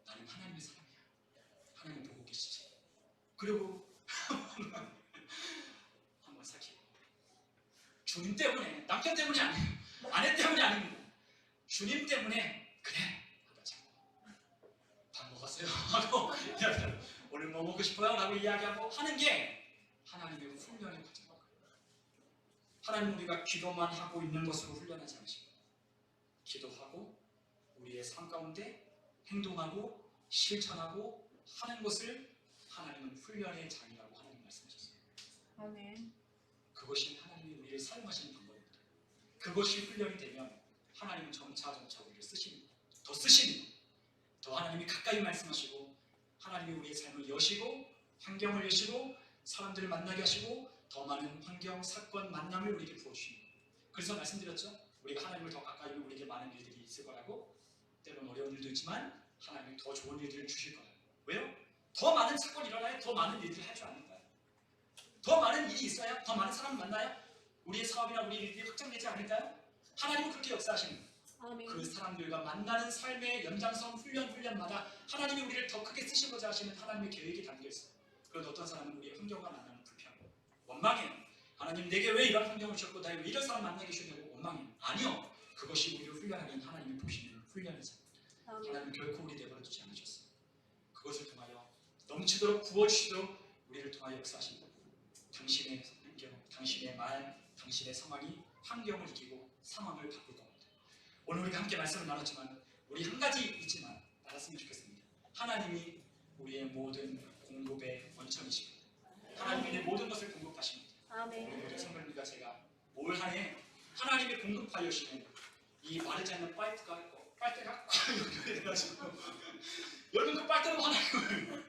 나는 하나님의 사람이야. 하나님 보고 계시지. 그리고 한번 사귀고 주님 때문에 남편 때문이 아니에요. 아내 때문이 아닙니다. 주님 때문에 그래 하다 참고 밥 먹었어요 하고 오늘 뭐 먹고 싶어요? 라고 이야기하고 하는 게 하나님의 훈련의 과정입니다. 하나님 우리가 기도만 하고 있는 것으로 훈련하지 않으십니다. 기도하고 우리의 삶 가운데 행동하고 실천하고 하는 것을 하나님은 훈련의 장이라고 하나님 말씀하셨어요. 아멘. 그것이 하나님이 우리를 사용하시는 방법입니다. 그것이 훈련이 되면 하나님은 점차 우리를 쓰십니다. 더 쓰십니다. 더 하나님이 가까이 말씀하시고 하나님이 우리의 삶을 여시고 환경을 여시고 사람들을 만나게 하시고 더 많은 환경, 사건, 만남을 우리에게 부어주십니다. 그래서 말씀드렸죠. 우리가 하나님을 더 가까이 오면 우리에게 많은 일들이 있을 거라고. 때로는 어려운 일도 있지만 하나님이 더 좋은 일들을 주실 거예요. 왜요? 더 많은 사건이 일어나야 더 많은 일들을 할 줄 아는가요? 더 많은 일이 있어야 더 많은 사람을 만나야 우리의 사업이나 우리 일들이 확장되지 않을까요? 하나님은 그렇게 역사하십니다. 아멘. 그 사람들과 만나는 삶의 연장성 훈련마다 하나님이 우리를 더 크게 쓰시고자 하시는 하나님의 계획이 담겨 있어요. 그런데 어떤 사람은 우리의 환경과 만나는 불평, 원망해요. 하나님 내게 왜 이런 환경을 주셨고 나에게 왜 이런 사람 만나게 주냐고 원망해요. 아니요. 그것이 우리를 훈련하는 하나님이 보시는 훈련이죠. 하나님은 결코 우리 내버려 두지 않으셨어요. 그것을 통하여 넘치도록 부어주시도록 우리를 통하여 역사하십니다. 당신의 환경, 당신의 말, 당신의 상황이 환경을 이기고 상황을 바꿀 겁니다. 오늘 우리가 함께 말씀을 나눴지만 우리 한 가지 있지만 알았으면 좋겠습니다. 하나님이 우리의 모든 공급의 원천이십니다. 하나님이 내 모든 것을 공급하십니다. 아멘. 우리 모든 성도님과 제가 올 한해 하나님이 공급하여 주시는 이 마르지 않는 빨대가 연결해가지고 여러분 그 빨대로 하나님을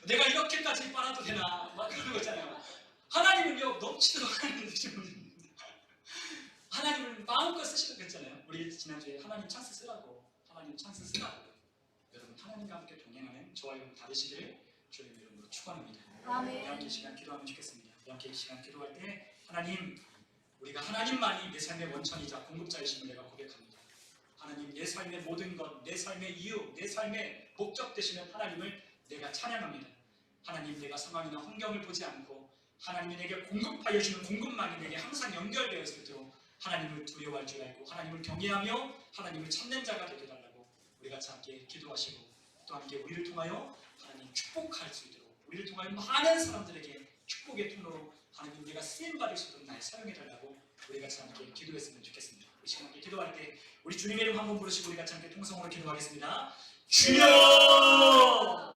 내가 이렇게까지 빨아도 되나 막 그런 거 있잖아요. 하나님은요 넘치도록 하나님을 쓰시는 하나님을 마음껏 쓰시는 거 있잖아요. 우리 지난주에 하나님 찬스 쓰라고 하나님 찬스 쓰라고 여러분 하나님과 함께 동행하는 저와 여러분 다 되시기를 주님의 이름으로 축원합니다. 아멘. 함께 이 시간 기도하면 좋겠습니다. 함께 이 시간 기도할 때 하나님 우리가 하나님만이 내 삶의 원천이자 공급자이심을 내가 고백합니다. 하나님 내 삶의 모든 것, 내 삶의 이유, 내 삶의 목적 되시는 하나님을 내가 찬양합니다. 하나님 내가 상황이나 환경을 보지 않고 하나님이 내게 공급하여 주는 공급만이 내게 항상 연결되어 있을 때로 하나님을 두려워할 줄 알고 하나님을 경외하며 하나님을 찾는 자가 되게 달라고 우리 같이 함께 기도하시고 또 함께 우리를 통하여 하나님 축복할 수 있도록 우리를 통하여 많은 사람들에게 축복의 통로로 하나님 내가 쓰임받을 수 있도록 날 사용해달라고 우리 같이 함께 기도했으면 좋겠습니다. 우리 시간 함께 기도할 때 우리 주님의 이름 한번 부르시고 우리 같이 함께 통성으로 기도하겠습니다. 주여!